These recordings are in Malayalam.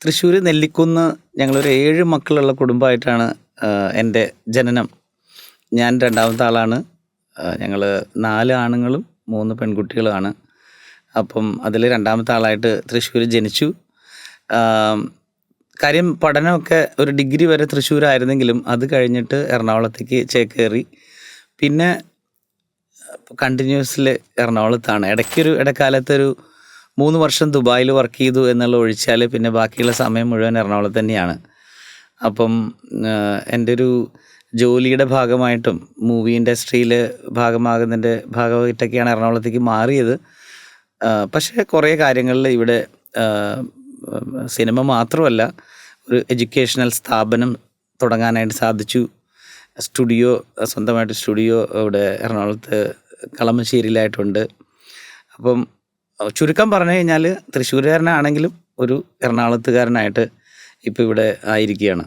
തൃശ്ശൂർ നെല്ലിക്കുന്ന് ഞങ്ങളൊരു 7 മക്കളുള്ള കുടുംബമായിട്ടാണ് എൻ്റെ ജനനം. ഞാൻ രണ്ടാമത്തെ ആളാണ്. ഞങ്ങൾ 4 ആണുങ്ങളും 3 പെൺകുട്ടികളുമാണ്. അപ്പം അതിൽ രണ്ടാമത്തെ ആളായിട്ട് തൃശ്ശൂർ ജനിച്ചു. ആം, കാര്യം പഠനമൊക്കെ ഒരു ഡിഗ്രി വരെ തൃശ്ശൂരായിരുന്നെങ്കിലും അത് കഴിഞ്ഞിട്ട് എറണാകുളത്തേക്ക് ചേക്കേറി. പിന്നെ കണ്ടിന്യൂസ്ലി എറണാകുളത്താണ്. ഇടക്കാലത്തൊരു 3 വർഷം ദുബായിൽ വർക്ക് ചെയ്തു എന്നുള്ള ഒഴിച്ചാൽ പിന്നെ ബാക്കിയുള്ള സമയം മുഴുവൻ എറണാകുളത്ത് തന്നെയാണ്. അപ്പം എൻ്റെ ഒരു ജോലിയുടെ ഭാഗമായിട്ടും മൂവി ഇൻഡസ്ട്രിയിൽ ഭാഗമാകുന്നതിൻ്റെ ഭാഗമായിട്ടൊക്കെയാണ് എറണാകുളത്തേക്ക് മാറിയത്. പക്ഷേ കുറേ കാര്യങ്ങളിൽ ഇവിടെ സിനിമ മാത്രമല്ല, ഒരു എഡ്യൂക്കേഷണൽ സ്ഥാപനം തുടങ്ങാനായിട്ട് സാധിച്ചു. സ്വന്തമായിട്ട് സ്റ്റുഡിയോ ഇവിടെ എറണാകുളത്ത് കളമശ്ശേരിയിലായിട്ടുണ്ട്. അപ്പം ചുരുക്കം പറഞ്ഞു കഴിഞ്ഞാൽ തൃശ്ശൂരുകാരനാണെങ്കിലും ഒരു എറണാകുളത്തുകാരനായിട്ട് ഇപ്പോൾ ഇവിടെ ആയിരിക്കുകയാണ്.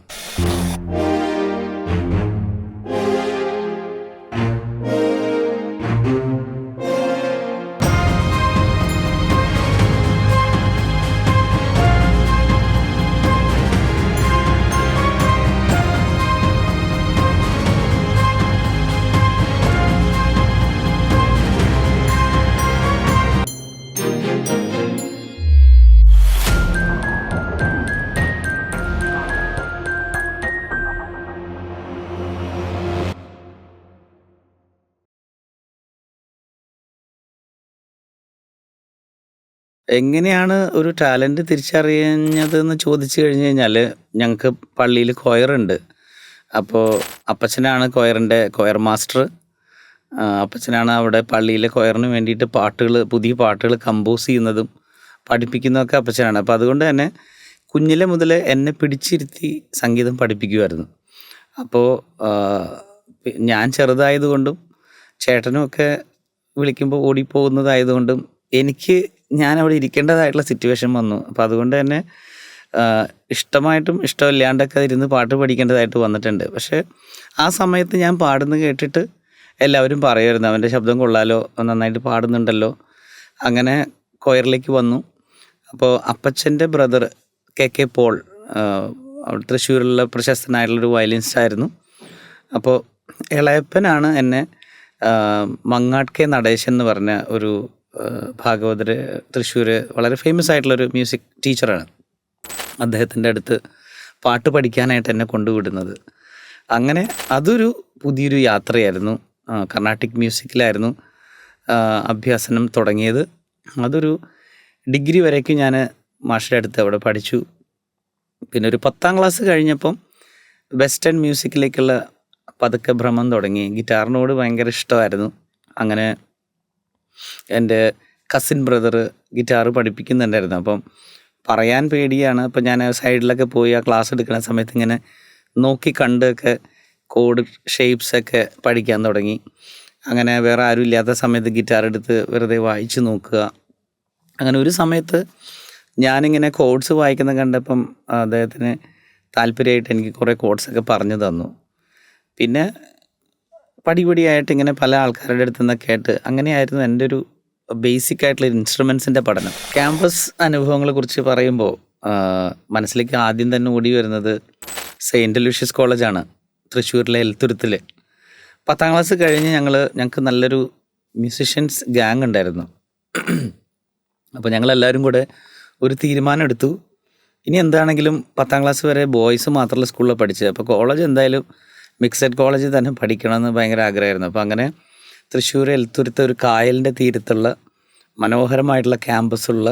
എങ്ങനെയാണ് ഒരു ടാലൻറ്റ് തിരിച്ചറിഞ്ഞതെന്ന് ചോദിച്ചു കഴിഞ്ഞ് കഴിഞ്ഞാൽ, ഞങ്ങൾക്ക് പള്ളിയിൽ കൊയറുണ്ട്. അപ്പോൾ അപ്പച്ചനാണ് കൊയർ മാസ്റ്റർ. അപ്പച്ചനാണ് അവിടെ പള്ളിയിലെ കൊയറിന് വേണ്ടിയിട്ട് പുതിയ പാട്ടുകൾ കമ്പോസ് ചെയ്യുന്നതും പഠിപ്പിക്കുന്നതൊക്കെ അപ്പച്ചനാണ്. അപ്പോൾ അതുകൊണ്ട് തന്നെ കുഞ്ഞിലെ മുതൽ എന്നെ പിടിച്ചിരുത്തി സംഗീതം പഠിപ്പിക്കുമായിരുന്നു. അപ്പോൾ ഞാൻ ചെറുതായതുകൊണ്ടും ചേട്ടനുമൊക്കെ വിളിക്കുമ്പോൾ ഓടിപ്പോകുന്നതായതുകൊണ്ടും ഞാൻ അവിടെ ഇരിക്കേണ്ടതായിട്ടുള്ള സിറ്റുവേഷൻ വന്നു. അപ്പോൾ അതുകൊണ്ട് തന്നെ ഇഷ്ടമായിട്ടും ഇഷ്ടമില്ലാണ്ടൊക്കെ ഇരുന്ന് പാട്ട് പഠിക്കേണ്ടതായിട്ട് വന്നിട്ടുണ്ട്. പക്ഷേ ആ സമയത്ത് ഞാൻ പാടുന്നത് കേട്ടിട്ട് എല്ലാവരും പറയുമായിരുന്നു, അവൻ്റെ ശബ്ദം കൊള്ളാലോ, നന്നായിട്ട് പാടുന്നുണ്ടല്ലോ. അങ്ങനെ കൊയറിലേക്ക് വന്നു. അപ്പോൾ അപ്പച്ചൻ്റെ ബ്രദർ കെ പോൾ തൃശ്ശൂരിലുള്ള പ്രശസ്തനായിട്ടുള്ളൊരു വയലിനിസ്റ്റ് ആയിരുന്നു. അപ്പോൾ ഇളയപ്പനാണ് എന്നെ മങ്ങാട് കെ നടേശൻ എന്ന് പറഞ്ഞ ഒരു ഭാഗവതർ, തൃശ്ശൂർ വളരെ ഫേമസ് ആയിട്ടുള്ളൊരു മ്യൂസിക് ടീച്ചറാണ്. അദ്ദേഹത്തിൻ്റെ അടുത്ത് പാട്ട് പഠിക്കാനായിട്ട് എന്നെ കൊണ്ടുവിടുന്നത്. അങ്ങനെ അതൊരു പുതിയൊരു യാത്രയായിരുന്നു. കർണാട്ടിക് മ്യൂസിക്കിലായിരുന്നു അഭ്യാസനം തുടങ്ങിയത്. അതൊരു ഡിഗ്രി വരേക്കും ഞാൻ മാഷയുടെ അടുത്ത് അവിടെ പഠിച്ചു. പിന്നെ ഒരു 10ാം ക്ലാസ് കഴിഞ്ഞപ്പം വെസ്റ്റേൺ മ്യൂസിക്കിലേക്കുള്ള പതുക്കെ ഭ്രമം തുടങ്ങി. ഗിറ്റാറിനോട് ഭയങ്കര ഇഷ്ടമായിരുന്നു. അങ്ങനെ എൻ്റെ കസിൻ ബ്രദർ ഗിറ്റാർ പഠിപ്പിക്കുന്നുണ്ടായിരുന്നു. അപ്പം പറയാൻ പേടിയാണ്. അപ്പം ഞാൻ സൈഡിലൊക്കെ പോയി ആ ക്ലാസ് എടുക്കുന്ന സമയത്ത് ഇങ്ങനെ നോക്കി കണ്ടൊക്കെ കോഡ് ഷേപ്സൊക്കെ പഠിക്കാൻ തുടങ്ങി. അങ്ങനെ വേറെ ആരും ഇല്ലാത്ത സമയത്ത് ഗിറ്റാർ എടുത്ത് വെറുതെ വായിച്ച് നോക്കുക. അങ്ങനെ ഒരു സമയത്ത് ഞാനിങ്ങനെ കോഡ്സ് വായിക്കുന്ന കണ്ടപ്പം അദ്ദേഹത്തിന് താല്പര്യമായിട്ട് എനിക്ക് കുറേ കോഡ്സൊക്കെ പറഞ്ഞു തന്നു. പിന്നെ പടിപടിയായിട്ട് ഇങ്ങനെ പല ആൾക്കാരുടെ അടുത്ത് നിന്ന് കേട്ട് അങ്ങനെയായിരുന്നു എൻ്റെ ഒരു ബേസിക് ആയിട്ടുള്ള ഇൻസ്ട്രുമെൻസിൻ്റെ പഠനം. ക്യാമ്പസ് അനുഭവങ്ങളെ കുറിച്ച് പറയുമ്പോൾ മനസ്സിലേക്ക് ആദ്യം തന്നെ ഓടി വരുന്നത് സെയിൻറ്റ് ലൂഷ്യസ് കോളേജാണ്, തൃശ്ശൂരിലെ എൽത്തുരുത്തിൽ. 10ാം ക്ലാസ് കഴിഞ്ഞ് ഞങ്ങൾക്ക് നല്ലൊരു മ്യൂസിഷ്യൻസ് ഗ്യാങ് ഉണ്ടായിരുന്നു. അപ്പോൾ ഞങ്ങളെല്ലാവരും കൂടെ ഒരു തീരുമാനം എടുത്തു, ഇനി എന്താണെങ്കിലും 10ാം ക്ലാസ് വരെ ബോയ്സ് മാത്രമുള്ള സ്കൂളിലാണ് പഠിച്ചത്. അപ്പോൾ കോളേജ് എന്തായാലും മിക്സഡ് കോളേജിൽ തന്നെ പഠിക്കണമെന്ന് ഭയങ്കര ആഗ്രഹമായിരുന്നു. അപ്പോൾ അങ്ങനെ തൃശ്ശൂർ എൽത്തുരുത്ത് ഒരു കായലിൻ്റെ തീരത്തുള്ള മനോഹരമായിട്ടുള്ള ക്യാമ്പസുള്ള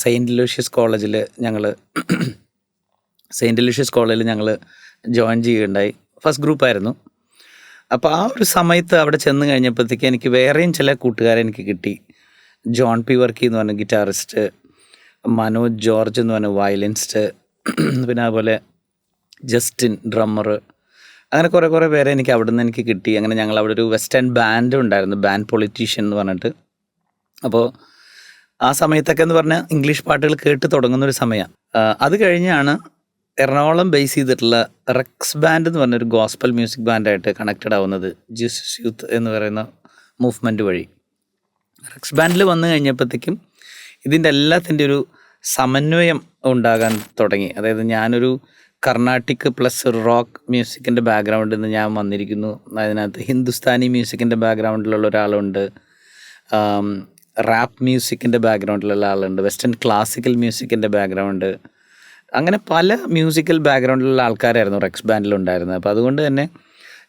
സെയിൻറ്റ് ലൂഷ്യസ് കോളേജിൽ ഞങ്ങൾ ജോയിൻ ചെയ്യുകയുണ്ടായി. ഫസ്റ്റ് ഗ്രൂപ്പായിരുന്നു. അപ്പോൾ ആ ഒരു സമയത്ത് അവിടെ ചെന്ന് കഴിഞ്ഞപ്പോഴത്തേക്ക് എനിക്ക് വേറെയും ചില കൂട്ടുകാരെ എനിക്ക് കിട്ടി. ജോൺ പി വർക്കി എന്ന് പറഞ്ഞ ഗിറ്റാറിസ്റ്റ്, മനോജ് ജോർജ് എന്ന് പറഞ്ഞ വയലിനിസ്റ്റ്, പിന്നെ അതുപോലെ ജസ്റ്റിൻ ഡ്രമ്മർ, അങ്ങനെ കുറേ പേരെ എനിക്ക് അവിടെ നിന്ന് എനിക്ക് കിട്ടി. അങ്ങനെ ഞങ്ങൾ അവിടെ ഒരു വെസ്റ്റേൺ ബാൻഡ് ഉണ്ടായിരുന്നു, ബാൻഡ് പൊളിറ്റീഷ്യൻ എന്ന് പറഞ്ഞിട്ട്. അപ്പോൾ ആ സമയത്തൊക്കെ എന്ന് പറഞ്ഞാൽ ഇംഗ്ലീഷ് പാട്ടുകൾ കേട്ട് തുടങ്ങുന്നൊരു സമയമാണ്. അത് കഴിഞ്ഞാണ് എറണാകുളം ബേസ് ചെയ്തിട്ടുള്ള റെക്സ് ബാൻഡ് എന്ന് പറഞ്ഞൊരു ഗോസ്പൽ മ്യൂസിക് ബാൻഡായിട്ട് കണക്റ്റഡ് ആവുന്നത്, ജീസസ് യൂത്ത് എന്ന് പറയുന്ന മൂവ്മെൻറ്റ് വഴി. റെക്സ് ബാൻഡിൽ വന്നു കഴിഞ്ഞപ്പോഴത്തേക്കും ഇതിൻ്റെ എല്ലാത്തിൻ്റെ ഒരു സമന്വയം ഉണ്ടാകാൻ തുടങ്ങി. അതായത് ഞാനൊരു കർണാട്ടിക് പ്ലസ് റോക്ക് മ്യൂസിക്കിൻ്റെ ബാക്ക്ഗ്രൗണ്ടിൽ നിന്ന് ഞാൻ വന്നിരിക്കുന്നു. അതിനകത്ത് ഹിന്ദുസ്ഥാനി മ്യൂസിക്കിൻ്റെ ബാക്ക്ഗ്രൗണ്ടിലുള്ള ഒരാളുണ്ട്, റാപ്പ് മ്യൂസിക്കിൻ്റെ ബാക്ക്ഗ്രൗണ്ടിലുള്ള ആളുണ്ട്, വെസ്റ്റേൺ ക്ലാസിക്കൽ മ്യൂസിക്കിൻ്റെ ബാക്ക്ഗ്രൗണ്ട്, അങ്ങനെ പല മ്യൂസിക്കൽ ബാക്ക്ഗ്രൗണ്ടിലുള്ള ആൾക്കാരായിരുന്നു റെക്സ് ബാൻഡിലുണ്ടായിരുന്നത്. അപ്പോൾ അതുകൊണ്ട് തന്നെ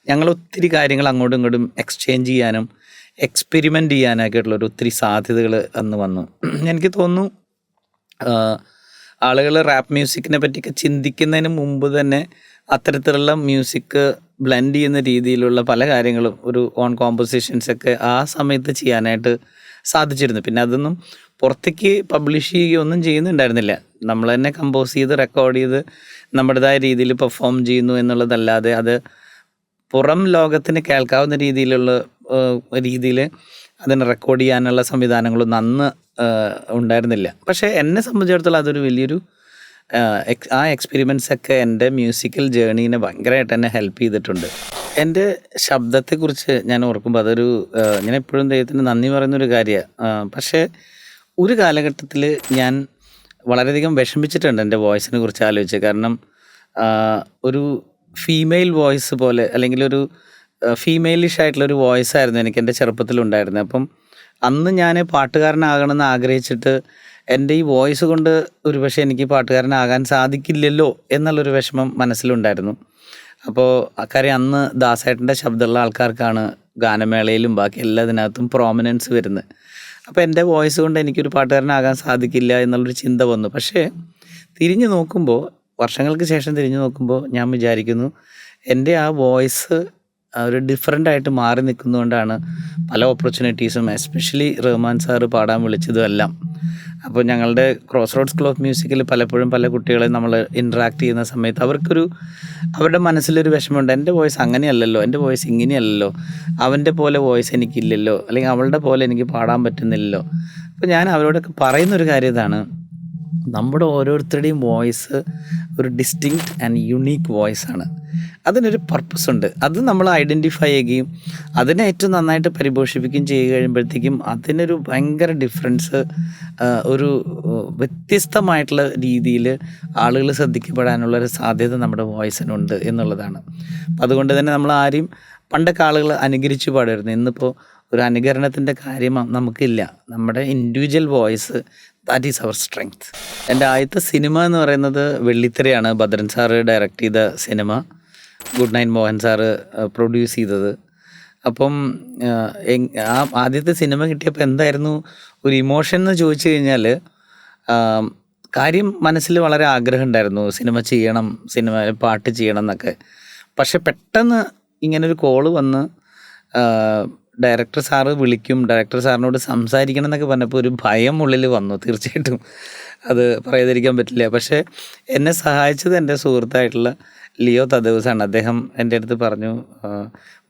ഞങ്ങൾ ഒത്തിരി കാര്യങ്ങൾ അങ്ങോട്ടും ഇങ്ങോട്ടും എക്സ്ചേഞ്ച് ചെയ്യാനും എക്സ്പെരിമെൻ്റ് ചെയ്യാനൊക്കെ ഉള്ളൊരു ഒത്തിരി സാധ്യതകൾ അന്ന് വന്നു. എനിക്ക് തോന്നുന്നു ആളുകൾ റാപ്പ് മ്യൂസിക്കിനെ പറ്റിയൊക്കെ ചിന്തിക്കുന്നതിന് മുമ്പ് തന്നെ അത്തരത്തിലുള്ള മ്യൂസിക് ബ്ലെൻഡ് ചെയ്യുന്ന രീതിയിലുള്ള പല കാര്യങ്ങളും ഒരു ഓൺ കോമ്പോസിഷൻസൊക്കെ ആ സമയത്ത് ചെയ്യാനായിട്ട് സാധിച്ചിരുന്നു. പിന്നെ അതൊന്നും പുറത്തേക്ക് പബ്ലിഷ് ചെയ്യുകയൊന്നും ചെയ്യുന്നുണ്ടായിരുന്നില്ല. നമ്മൾ തന്നെ കമ്പോസ് ചെയ്ത് റെക്കോർഡ് ചെയ്ത് നമ്മുടേതായ രീതിയിൽ പെർഫോം ചെയ്യുന്നു എന്നുള്ളതല്ലാതെ അത് പുറം ലോകത്തിന് കേൾക്കാവുന്ന രീതിയിൽ അതിനെ റെക്കോർഡ് ചെയ്യാനുള്ള സംവിധാനങ്ങളൊന്നും അന്ന് ഉണ്ടായിരുന്നില്ല. പക്ഷേ എന്നെ സംബന്ധിച്ചിടത്തോളം അതൊരു വലിയൊരു ആ എക്സ്പെരിമെൻറ്റ്സൊക്കെ എൻ്റെ മ്യൂസിക്കൽ ജേർണീനെ ഭയങ്കരമായിട്ട് എന്നെ ഹെൽപ്പ് ചെയ്തിട്ടുണ്ട്. എൻ്റെ ശബ്ദത്തെക്കുറിച്ച് ഞാൻ ഓർക്കുമ്പോൾ അതൊരു ഞാൻ എപ്പോഴും ദൈവത്തിന് നന്ദി പറയുന്നൊരു കാര്യമാണ്. പക്ഷേ ഒരു കാലഘട്ടത്തിൽ ഞാൻ വളരെയധികം വിഷമിച്ചിട്ടുണ്ട് എൻ്റെ വോയിസിനെ കുറിച്ച് ആലോചിച്ച്. കാരണം ഒരു ഫീമെയിൽ വോയിസ് പോലെ അല്ലെങ്കിൽ ഒരു ഫീമെയിലിഷ് ആയിട്ടുള്ളൊരു വോയിസ് ആയിരുന്നു എനിക്ക് എൻ്റെ ചെറുപ്പത്തിലുണ്ടായിരുന്നത്. അപ്പം അന്ന് ഞാൻ പാട്ടുകാരനാകണമെന്ന് ആഗ്രഹിച്ചിട്ട് എൻ്റെ ഈ വോയിസ് കൊണ്ട് ഒരുപക്ഷെ എനിക്ക് പാട്ടുകാരനാകാൻ സാധിക്കില്ലല്ലോ എന്നുള്ളൊരു വിഷമം മനസ്സിലുണ്ടായിരുന്നു. അപ്പോൾ അക്കാര്യം അന്ന് ദാസേട്ടൻ്റെ ശബ്ദമുള്ള ആൾക്കാർക്കാണ് ഗാനമേളയിലും ബാക്കി എല്ലാത്തിനകത്തും പ്രോമിനൻസ് വരുന്നത്. അപ്പോൾ എൻ്റെ വോയിസ് കൊണ്ട് എനിക്കൊരു പാട്ടുകാരനാകാൻ സാധിക്കില്ല എന്നുള്ളൊരു ചിന്ത വന്നു. പക്ഷേ വർഷങ്ങൾക്ക് ശേഷം തിരിഞ്ഞു നോക്കുമ്പോൾ ഞാൻ വിചാരിക്കുന്നു എൻ്റെ ആ വോയിസ് ഒരു ഡിഫറൻ്റായിട്ട് മാറി നിൽക്കുന്നതുകൊണ്ടാണ് പല ഓപ്പർച്യൂണിറ്റീസും എസ്പെഷ്യലി റഹ്മാൻ സാറ് പാടാൻ വിളിച്ചതും എല്ലാം. അപ്പോൾ ഞങ്ങളുടെ ക്രോസ് റോഡ്സ് ക്ലബ് മ്യൂസിക്കിൽ പലപ്പോഴും പല കുട്ടികളെ നമ്മൾ ഇൻട്രാക്ട് ചെയ്യുന്ന സമയത്ത് അവരുടെ മനസ്സിലൊരു വിഷമമുണ്ട്. എൻ്റെ വോയിസ് അങ്ങനെയല്ലല്ലോ, എൻ്റെ വോയിസ് ഇങ്ങനെയല്ലല്ലോ, അവൻ്റെ പോലെ വോയിസ് എനിക്കില്ലല്ലോ, അല്ലെങ്കിൽ അവളുടെ പോലെ എനിക്ക് പാടാൻ പറ്റുന്നില്ലല്ലോ. അപ്പോൾ ഞാൻ അവരോടൊക്കെ പറയുന്നൊരു കാര്യം ഇതാണ്, നമ്മുടെ ഓരോരുത്തരുടെയും വോയിസ് ഒരു ഡിസ്റ്റിങ്ക്റ്റ് ആൻഡ് യുണീക്ക് വോയിസാണ്. അതിനൊരു പർപ്പസ് ഉണ്ട്. അത് നമ്മൾ ഐഡൻറ്റിഫൈ ചെയ്യുകയും അതിനെ ഏറ്റവും നന്നായിട്ട് പരിപോഷിപ്പിക്കുകയും ചെയ്യുക കഴിയുമ്പോഴത്തേക്കും അതിനൊരു ഭയങ്കര ഡിഫറൻസ്, ഒരു വ്യത്യസ്തമായിട്ടുള്ള രീതിയിൽ ആളുകൾ ശ്രദ്ധിക്കപ്പെടാനുള്ളൊരു സാധ്യത നമ്മുടെ വോയിസിനുണ്ട് എന്നുള്ളതാണ്. അപ്പം അതുകൊണ്ട് തന്നെ നമ്മൾ ആരെയും പണ്ടൊക്കെ ആളുകൾ അനുകരിച്ച് പാടുമായിരുന്നു. ഇന്നിപ്പോൾ ഒരു അനുകരണത്തിൻ്റെ കാര്യം നമുക്കില്ല. നമ്മുടെ individual voice, that is our strength. എൻ്റെ ആദ്യത്തെ സിനിമ എന്ന് പറയുന്നത് വെള്ളിത്തിരയാണ്. ഭദ്രൻ സാറ് ഡയറക്റ്റ് ചെയ്ത സിനിമ, good night Mohan sir produce ചെയ്തത്. അപ്പം ആ ആദ്യത്തെ സിനിമ കിട്ടിയപ്പോൾ എന്തായിരുന്നു ഒരു ഇമോഷൻ എന്ന് ചോദിച്ചു കഴിഞ്ഞാൽ, കാര്യം മനസ്സിൽ വളരെ ആഗ്രഹം ഉണ്ടായിരുന്നു സിനിമ ചെയ്യണം, പാട്ട് ചെയ്യണം എന്നൊക്കെ. പക്ഷെ പെട്ടെന്ന് ഇങ്ങനൊരു കോള് വന്ന് ഡയറക്ടർ സാറ് വിളിക്കും, ഡയറക്ടർ സാറിനോട് സംസാരിക്കണം എന്നൊക്കെ പറഞ്ഞപ്പോൾ ഒരു ഭയം ഉള്ളിൽ വന്നു. തീർച്ചയായിട്ടും അത് പറയാതിരിക്കാൻ പറ്റില്ല. പക്ഷേ എന്നെ സഹായിച്ചത് എൻ്റെ സുഹൃത്തായിട്ടുള്ള ലിയോ തദേവസാണ്. അദ്ദേഹം എൻ്റെ അടുത്ത് പറഞ്ഞു,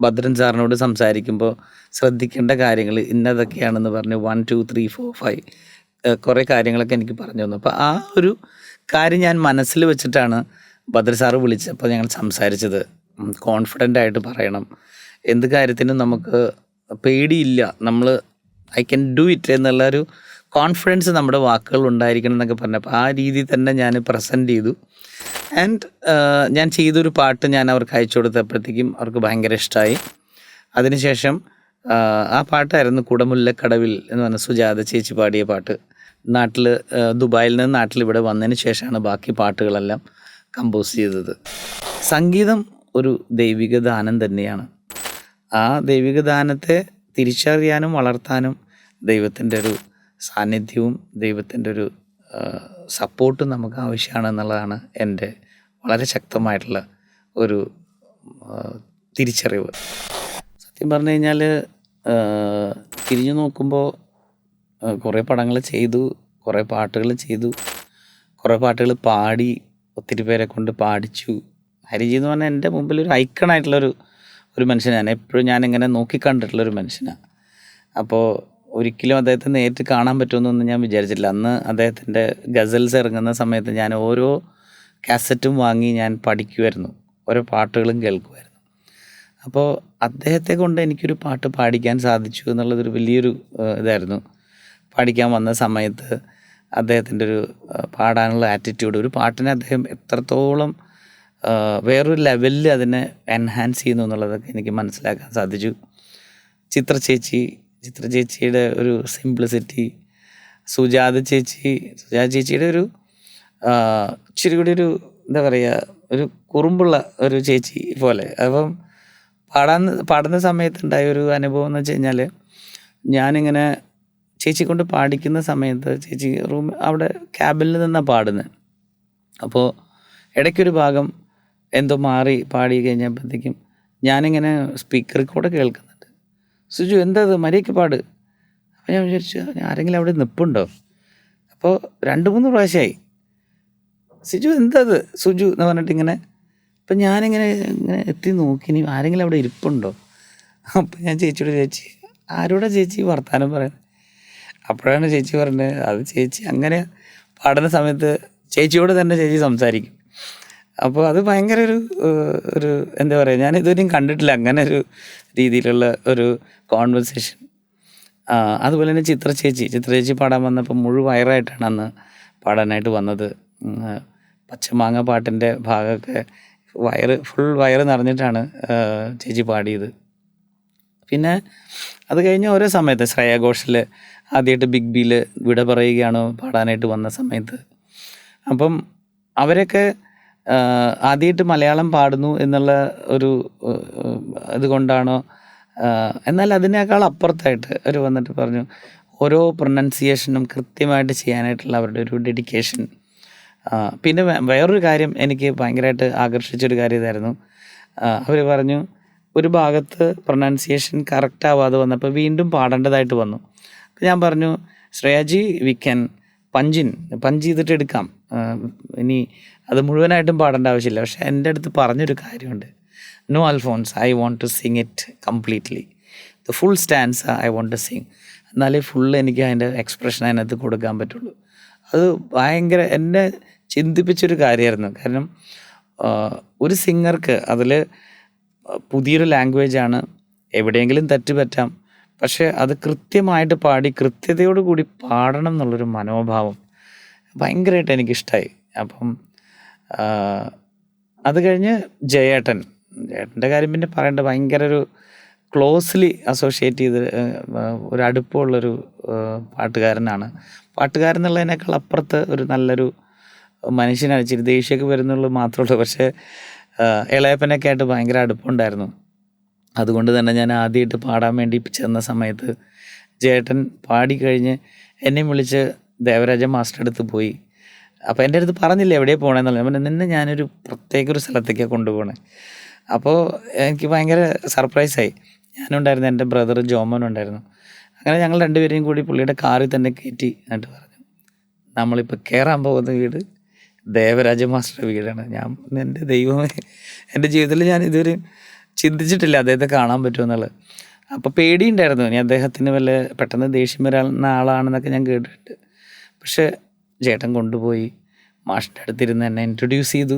ഭദ്രൻ സാറിനോട് സംസാരിക്കുമ്പോൾ ശ്രദ്ധിക്കേണ്ട കാര്യങ്ങൾ ഇന്നതൊക്കെയാണെന്ന് പറഞ്ഞു 1 2 3 4 5 കുറേ കാര്യങ്ങളൊക്കെ എനിക്ക് പറഞ്ഞു തന്നു. അപ്പോൾ ആ ഒരു കാര്യം ഞാൻ മനസ്സിൽ വെച്ചിട്ടാണ് ഭദ്രൻ സാറ് വിളിച്ചപ്പോൾ ഞങ്ങൾ സംസാരിച്ചത്. കോൺഫിഡൻ്റ് ആയിട്ട് പറയണം, എന്ത് കാര്യത്തിനും നമുക്ക് പേടിയില്ല, ഐ ക്യാൻ ഡു ഇറ്റ് എന്നുള്ളൊരു കോൺഫിഡൻസ് നമ്മുടെ വാക്കുകൾ ഉണ്ടായിരിക്കണം എന്നൊക്കെ പറഞ്ഞപ്പോൾ ആ രീതിയിൽ തന്നെ ഞാൻ പ്രസൻറ്റ് ചെയ്തു. ആൻഡ് ഞാൻ ചെയ്തൊരു പാട്ട് ഞാൻ അവർക്ക് അയച്ചു കൊടുത്തപ്പോഴത്തേക്കും അവർക്ക് ഭയങ്കര ഇഷ്ടമായി. അതിനുശേഷം ആ പാട്ടായിരുന്നു കുടമുല്ലക്കടവിൽ എന്ന് പറഞ്ഞ സുജാത ചേച്ചി പാടിയ പാട്ട്. ദുബായിൽ നിന്ന് നാട്ടിൽ ഇവിടെ വന്നതിന് ശേഷമാണ് ബാക്കി പാട്ടുകളെല്ലാം കമ്പോസ് ചെയ്തത്. സംഗീതം ഒരു ദൈവിക ദാനം തന്നെയാണ്. ആ ദൈവിക ദാനത്തെ തിരിച്ചറിയാനും വളർത്താനും ദൈവത്തിൻ്റെ ഒരു സാന്നിധ്യവും ദൈവത്തിൻ്റെ ഒരു സപ്പോർട്ടും നമുക്ക് ആവശ്യമാണെന്നുള്ളതാണ് എൻ്റെ വളരെ ശക്തമായിട്ടുള്ള ഒരു തിരിച്ചറിവ്. സത്യം പറഞ്ഞു കഴിഞ്ഞാൽ തിരിഞ്ഞു നോക്കുമ്പോൾ കുറേ പടങ്ങൾ ചെയ്തു, കുറേ പാട്ടുകൾ ചെയ്തു, കുറേ പാട്ടുകൾ പാടി, ഒത്തിരി പേരെ കൊണ്ട് പാടിച്ചു. ഹരിജി എന്ന് പറഞ്ഞാൽ എൻ്റെ മുമ്പിൽ ഒരു ഐക്കണായിട്ടുള്ളൊരു മനുഷ്യനാണ്. എപ്പോഴും ഞാനിങ്ങനെ നോക്കിക്കണ്ടിട്ടുള്ളൊരു മനുഷ്യനാണ്. അപ്പോൾ ഒരിക്കലും അദ്ദേഹത്തെ നേരിട്ട് കാണാൻ പറ്റുമെന്നൊന്നും ഞാൻ വിചാരിച്ചില്ല. അന്ന് അദ്ദേഹത്തിൻ്റെ ഗസൽസ് ഇറങ്ങുന്ന സമയത്ത് ഞാൻ ഓരോ കാസറ്റും വാങ്ങി ഞാൻ പഠിക്കുമായിരുന്നു, ഓരോ പാട്ടുകളും കേൾക്കുമായിരുന്നു. അപ്പോൾ അദ്ദേഹത്തെ കൊണ്ട് എനിക്കൊരു പാട്ട് പാടിക്കാൻ സാധിച്ചു എന്നുള്ളതൊരു വലിയൊരു ഇതായിരുന്നു. പാടിക്കാൻ വന്ന സമയത്ത് അദ്ദേഹത്തിൻ്റെ ഒരു പാടാനുള്ള ആറ്റിറ്റ്യൂഡ്, ഒരു പാട്ടിനെ അദ്ദേഹം എത്രത്തോളം വേറൊരു ലെവലിൽ അതിനെ എൻഹാൻസ് ചെയ്യുന്നു എന്നുള്ളതൊക്കെ എനിക്ക് മനസ്സിലാക്കാൻ സാധിച്ചു. ചിത്ര ചേച്ചിയുടെ ഒരു സിംപ്ലിസിറ്റി, സുജാത ചേച്ചിയുടെ ഒരു ഇച്ചിരി കൂടി ഒരു എന്താ പറയുക, ഒരു കുറുമ്പുള്ള ഒരു ചേച്ചി പോലെ. അപ്പം പാടുന്ന സമയത്തുണ്ടായ ഒരു അനുഭവം എന്ന് വെച്ച് കഴിഞ്ഞാൽ, ഞാനിങ്ങനെ ചേച്ചി കൊണ്ട് പാടിക്കുന്ന സമയത്ത് ചേച്ചി അവിടെ ക്യാബിനിൽ നിന്നാണ് പാടുന്നത്. അപ്പോൾ ഇടയ്ക്കൊരു ഭാഗം എന്തോ മാറി പാടി കഴിഞ്ഞപ്പോഴത്തേക്കും ഞാനിങ്ങനെ സ്പീക്കറിൽ കൂടെ കേൾക്കുന്നുണ്ട്, സുജു എന്താ അത്, മര്യാദയ്ക്ക് പാട്. അപ്പോൾ ഞാൻ വിചാരിച്ചു ആരെങ്കിലും അവിടെ നിൽപ്പുണ്ടോ. അപ്പോൾ 2-3 പ്രാവശ്യമായി സിജു എന്തത് സുജു എന്ന് പറഞ്ഞിട്ട് ഇങ്ങനെ. അപ്പം ഞാനിങ്ങനെ എത്തി നോക്കി, ഇനി ആരെങ്കിലും അവിടെ ഇരിപ്പുണ്ടോ. അപ്പം ഞാൻ ചേച്ചിയോട്, ചേച്ചി ആരോടാ ചേച്ചി വർത്താനം പറയുന്നത്. അപ്പോഴാണ് ചേച്ചി പറഞ്ഞത്, അത് ചേച്ചി അങ്ങനെ പാടുന്ന സമയത്ത് ചേച്ചിയോട് തന്നെ ചേച്ചി സംസാരിക്കും. അപ്പോൾ അത് ഭയങ്കര ഒരു എന്താ പറയുക, ഞാൻ ഇതുവരെയും കണ്ടിട്ടില്ല അങ്ങനെ ഒരു രീതിയിലുള്ള ഒരു കോൺവെർസേഷൻ. അതുപോലെ തന്നെ ചിത്ര ചേച്ചി പാടാൻ വന്നപ്പോൾ വയറായിട്ടാണ് അന്ന് പാടാനായിട്ട് വന്നത്. പച്ചമാങ്ങ പാട്ടിൻ്റെ ഭാഗമൊക്കെ ഫുൾ വയറ് നിറഞ്ഞിട്ടാണ് ചേച്ചി പാടിയത്. പിന്നെ അത് കഴിഞ്ഞ് ഓരോ സമയത്ത് ശ്രേയ ഘോഷൽ ആദ്യമായിട്ട് ബിഗ് ബിയിൽ വിട പറയുകയാണോ പാടാനായിട്ട് വന്ന സമയത്ത്, അപ്പം അവരൊക്കെ ആദ്യമായിട്ട് മലയാളം പാടുന്നു എന്നുള്ള ഒരു അതുകൊണ്ടാണോ, എന്നാൽ അതിനേക്കാൾ അപ്പുറത്തായിട്ട് അവർ വന്നിട്ട് പറഞ്ഞു ഓരോ പ്രൊനൗൺസിയേഷനും കൃത്യമായിട്ട് ചെയ്യാനായിട്ടുള്ള അവരുടെ ഒരു ഡെഡിക്കേഷൻ. പിന്നെ വേറൊരു കാര്യം എനിക്ക് ഭയങ്കരമായിട്ട് ആകർഷിച്ചൊരു കാര്യം ഇതായിരുന്നു. അവർ പറഞ്ഞു ഒരു ഭാഗത്ത് പ്രൊനൗൺസിയേഷൻ കറക്റ്റ് ആവാതെ വന്നപ്പോൾ വീണ്ടും പാടേണ്ടതായിട്ട് വന്നു. അപ്പോൾ ഞാൻ പറഞ്ഞു, ശ്രേയാജി വി ക്യാൻ പഞ്ച് ചെയ്തിട്ട് എടുക്കാം, ഇനി അത് മുഴുവനായിട്ടും പാടേണ്ട ആവശ്യമില്ല. പക്ഷേ എൻ്റെ അടുത്ത് പറഞ്ഞൊരു കാര്യമുണ്ട്, no Alphonse, I want to sing it completely, the full stance I want to sing, എന്നാലേ ഫുള്ള് എനിക്ക് അതിൻ്റെ എക്സ്പ്രഷൻ അതിനകത്ത് കൊടുക്കാൻ പറ്റുള്ളൂ. അത് ഭയങ്കര എന്നെ ചിന്തിപ്പിച്ചൊരു കാര്യമായിരുന്നു. കാരണം ഒരു സിംഗർക്ക് അതിൽ പുതിയൊരു ലാംഗ്വേജാണ്, എവിടെയെങ്കിലും തെറ്റ് പറ്റാം, പക്ഷേ അത് കൃത്യമായിട്ട് പാടി കൃത്യതയോടു കൂടി പാടണം എന്നുള്ളൊരു മനോഭാവം ഭയങ്കരമായിട്ട് എനിക്കിഷ്ടമായി. അപ്പം അത് കഴിഞ്ഞ് ജയേട്ടൻ്റെ കാര്യം പിന്നെ പറയേണ്ട, ഭയങ്കര ഒരു ക്ലോസ്ലി അസോസിയേറ്റ് ചെയ്ത് ഒരു അടുപ്പമുള്ളൊരു പാട്ടുകാരനാണ്. പാട്ടുകാരൻ എന്നുള്ളതിനേക്കാൾ അപ്പുറത്ത് ഒരു നല്ലൊരു മനുഷ്യനാണ്. ഇച്ചിരി ദേഷ്യമൊക്കെ വരുന്നുള്ളൂ മാത്രമേ ഉള്ളൂ. പക്ഷേ ഇളയപ്പനൊക്കെ ആയിട്ട് ഭയങ്കര അടുപ്പമുണ്ടായിരുന്നു. അതുകൊണ്ട് തന്നെ ഞാൻ ആദ്യമായിട്ട് പാടാൻ വേണ്ടി ചെന്ന സമയത്ത് ജേട്ടൻ പാടിക്കഴിഞ്ഞ് എന്നെ വിളിച്ച് ദേവരാജ മാസ്റ്റർ അടുത്ത് പോയി. അപ്പോൾ എൻ്റെ അടുത്ത് പറഞ്ഞില്ല എവിടെയാണ് പോകണമെന്നുള്ളത്. അപ്പം നിന്നെ ഞാനൊരു പ്രത്യേക ഒരു സ്ഥലത്തേക്കാണ് കൊണ്ടുപോകണേ. അപ്പോൾ എനിക്ക് ഭയങ്കര സർപ്രൈസായി. ഞാനുണ്ടായിരുന്നു, എൻ്റെ ബ്രദർ ജോമോനുണ്ടായിരുന്നു. അങ്ങനെ ഞങ്ങൾ രണ്ടുപേരെയും കൂടി പുള്ളിയുടെ കാറിൽ തന്നെ കയറ്റി. എന്നിട്ട് പറഞ്ഞു, നമ്മളിപ്പോൾ കയറാൻ പോകുന്ന വീട് ദേവരാജ മാസ്റ്റർ വീടാണ്. ഞാൻ എൻ്റെ ദൈവമേ, എൻ്റെ ജീവിതത്തിൽ ഞാൻ ഇതുവരെ ചിന്തിച്ചിട്ടില്ല അദ്ദേഹത്തെ കാണാൻ പറ്റുമെന്നുള്ളത്. അപ്പോൾ പേടിയുണ്ടായിരുന്നു, ഇനി അദ്ദേഹത്തിന് വല്ല പെട്ടെന്ന് ദേഷ്യം വരാവുന്ന ആളാണെന്നൊക്കെ ഞാൻ കേട്ടിട്ടുണ്ട്. പക്ഷേ ചേട്ടൻ കൊണ്ടുപോയി മാഷിൻ്റെ അടുത്തിരുന്ന് എന്നെ ഇൻട്രൊഡ്യൂസ് ചെയ്തു,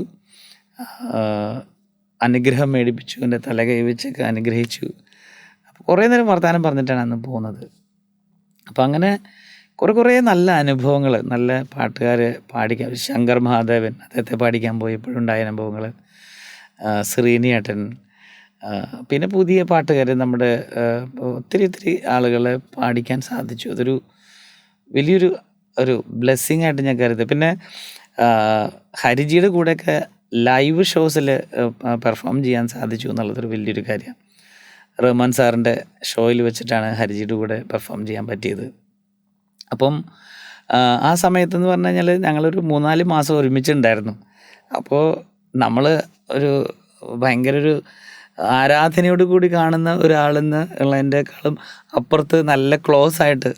അനുഗ്രഹം മേടിപ്പിച്ചു, എൻ്റെ തല കൈവച്ചൊക്കെ അനുഗ്രഹിച്ചു. അപ്പോൾ കുറേ നേരം വർത്തമാനം പറഞ്ഞിട്ടാണ് അന്ന് പോകുന്നത്. അപ്പോൾ അങ്ങനെ കുറേ നല്ല അനുഭവങ്ങൾ, നല്ല പാട്ടുകാർ പാടിക്കാൻ, ശങ്കർ മഹാദേവൻ അദ്ദേഹത്തെ പാടിക്കാൻ പോയപ്പോഴുണ്ടായ അനുഭവങ്ങൾ, ശ്രീനിയേട്ടൻ, പിന്നെ പുതിയ പാട്ടുകാർ, നമ്മുടെ ഒത്തിരി ആളുകളെ പാടിക്കാൻ സാധിച്ചു. അതൊരു വലിയൊരു ബ്ലെസ്സിങ് ആയിട്ട് ഞാൻ കരുതി. പിന്നെ ഹരിജിയുടെ കൂടെയൊക്കെ ലൈവ് ഷോസിൽ പെർഫോം ചെയ്യാൻ സാധിച്ചു എന്നുള്ളതൊരു വലിയൊരു കാര്യമാണ്. റഹ്മാൻ സാറിൻ്റെ ഷോയിൽ വെച്ചിട്ടാണ് ഹരിജിയുടെ കൂടെ പെർഫോം ചെയ്യാൻ പറ്റിയത്. അപ്പം ആ സമയത്തെന്ന് പറഞ്ഞു കഴിഞ്ഞാൽ ഞങ്ങളൊരു 3-4 മാസം ഒരുമിച്ചുണ്ടായിരുന്നു. അപ്പോൾ നമ്മൾ ഒരു ഭയങ്കര ഒരു ആരാധനയോട് കൂടി കാണുന്ന ഒരാളെന്ന് ഉള്ളതിൻ്റെക്കാളും അപ്പുറത്ത് നല്ല ക്ലോസ് ആയിട്ട്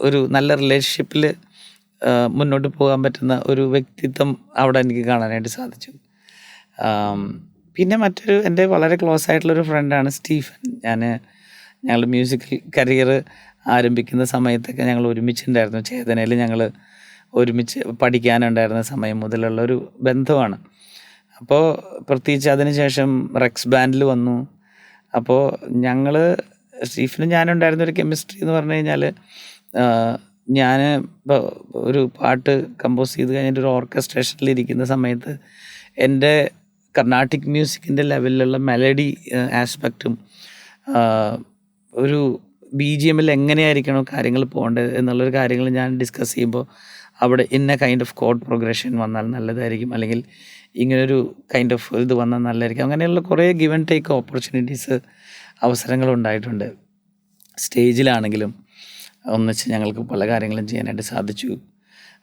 ഒരു നല്ല റിലേഷൻഷിപ്പിൽ മുന്നോട്ട് പോകാൻ പറ്റുന്ന ഒരു വ്യക്തിത്വം അവിടെ എനിക്ക് കാണാനായിട്ട് സാധിച്ചു. പിന്നെ മറ്റൊരു എൻ്റെ വളരെ ക്ലോസ് ആയിട്ടുള്ളൊരു ഫ്രണ്ടാണ് സ്റ്റീഫൻ. ഞങ്ങൾ മ്യൂസിക്കൽ കരിയർ ആരംഭിക്കുന്ന സമയത്തൊക്കെ ഞങ്ങൾ ഒരുമിച്ചുണ്ടായിരുന്നു. ചേതനയിൽ ഞങ്ങൾ ഒരുമിച്ച് പഠിക്കാനുണ്ടായിരുന്ന സമയം മുതലുള്ളൊരു ബന്ധമാണ്. അപ്പോൾ പ്രത്യേകിച്ച് അതിന് ശേഷം റെക്സ് ബാൻഡിൽ വന്നു. അപ്പോൾ ഞങ്ങൾ സ്റ്റീഫനും ഞാനുണ്ടായിരുന്നൊരു കെമിസ്ട്രി എന്ന് പറഞ്ഞു കഴിഞ്ഞാൽ ഞാൻ ഇപ്പോൾ ഒരു പാട്ട് കമ്പോസ് ചെയ്ത് കഴിഞ്ഞിട്ട് ഒരു ഓർക്കസ്ട്രേഷനിൽ ഇരിക്കുന്ന സമയത്ത് എൻ്റെ കർണാട്ടിക് മ്യൂസിക്കിൻ്റെ ലെവലിലുള്ള മെലഡി ആസ്പെക്റ്റും ഒരു ബി ജി എമ്മിൽ എങ്ങനെയായിരിക്കണം കാര്യങ്ങൾ പോകേണ്ടത് എന്നുള്ളൊരു കാര്യങ്ങൾ ഞാൻ ഡിസ്കസ് ചെയ്യുമ്പോൾ അവിടെ ഇന്ന കൈൻഡ് ഓഫ് കോഡ് പ്രോഗ്രഷൻ വന്നാൽ നല്ലതായിരിക്കും, അല്ലെങ്കിൽ ഇങ്ങനൊരു കൈൻഡ് ഓഫ് ഇത് വന്നാൽ നല്ലതായിരിക്കും. അങ്ങനെയുള്ള കുറേ ഗിവ് ആൻഡ് ടേക്ക് ഓപ്പർച്യൂണിറ്റീസ് അവസരങ്ങളുണ്ടായിട്ടുണ്ട്. സ്റ്റേജിലാണെങ്കിലും ഒന്നിച്ച് ഞങ്ങൾക്ക് പല കാര്യങ്ങളും ചെയ്യാനായിട്ട് സാധിച്ചു.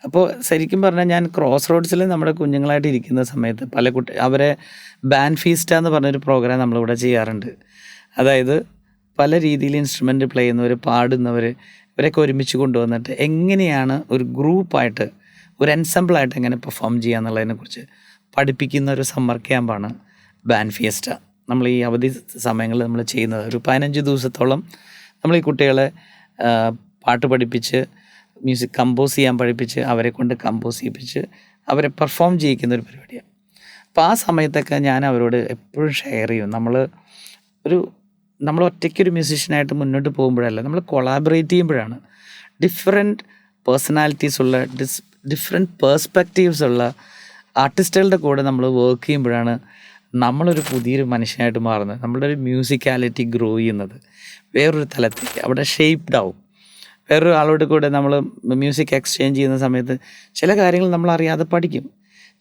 അപ്പോൾ ശരിക്കും പറഞ്ഞാൽ ഞാൻ ക്രോസ് റോഡ്സിൽ നമ്മുടെ കുഞ്ഞുങ്ങളായിട്ട് ഇരിക്കുന്ന സമയത്ത് പല അവരെ ബാൻഡ് ഫീസ്റ്റ എന്ന് പറഞ്ഞൊരു പ്രോഗ്രാം നമ്മളിവിടെ ചെയ്യാറുണ്ട്. അതായത് പല രീതിയിൽ ഇൻസ്ട്രുമെൻ്റ് പ്ലേ ചെയ്യുന്നവർ, പാടുന്നവർ, ഇവരൊക്കെ ഒരുമിച്ച് കൊണ്ടുവന്നിട്ട് എങ്ങനെയാണ് ഒരു ഗ്രൂപ്പായിട്ട് ഒരു എൻസംബിളായിട്ട് എങ്ങനെ പെർഫോം ചെയ്യുക എന്നുള്ളതിനെക്കുറിച്ച് പഠിപ്പിക്കുന്ന ഒരു സമ്മർ ക്യാമ്പാണ് ബാൻഡ് ഫിയസ്റ്റ. നമ്മൾ ഈ അവധി സമയങ്ങളിൽ നമ്മൾ ചെയ്യുന്നത്. ഒരു 15 ദിവസത്തോളം നമ്മൾ ഈ കുട്ടികളെ പാട്ട് പഠിപ്പിച്ച് മ്യൂസിക് കമ്പോസ് ചെയ്യാൻ പഠിപ്പിച്ച് അവരെ കൊണ്ട് കമ്പോസ് ചെയ്യിപ്പിച്ച് അവരെ പെർഫോം ചെയ്യിക്കുന്ന ഒരു പരിപാടിയാണ്. അപ്പോൾ ആ സമയത്തൊക്കെ ഞാൻ അവരോട് എപ്പോഴും ഷെയർ ചെയ്യും, നമ്മൾ ഒറ്റയ്ക്കൊരു മ്യൂസീഷ്യനായിട്ട് മുന്നോട്ട് പോകുമ്പോഴല്ല, നമ്മൾ കൊളാബറേറ്റ് ചെയ്യുമ്പോഴാണ്. ഡിഫറെൻറ്റ് പേഴ്സണാലിറ്റീസ് ഉള്ള ഡിഫറെൻറ്റ് പേഴ്സ്പെക്റ്റീവ്സ് ഉള്ള ആർട്ടിസ്റ്റുകളുടെ കൂടെ നമ്മൾ വർക്ക് ചെയ്യുമ്പോഴാണ് നമ്മളൊരു പുതിയൊരു മനുഷ്യനായിട്ട് മാറുന്നത്. നമ്മളുടെ ഒരു മ്യൂസിക്കാലിറ്റി ഗ്രോ ചെയ്യുന്നത് വേറൊരു തലത്തേക്ക് അവിടെ ഷേപ്ഡ് ആവും. വേറൊരു ആളോട് കൂടെ നമ്മൾ മ്യൂസിക് എക്സ്ചേഞ്ച് ചെയ്യുന്ന സമയത്ത് ചില കാര്യങ്ങൾ നമ്മൾ അറിയാതെ പഠിക്കും,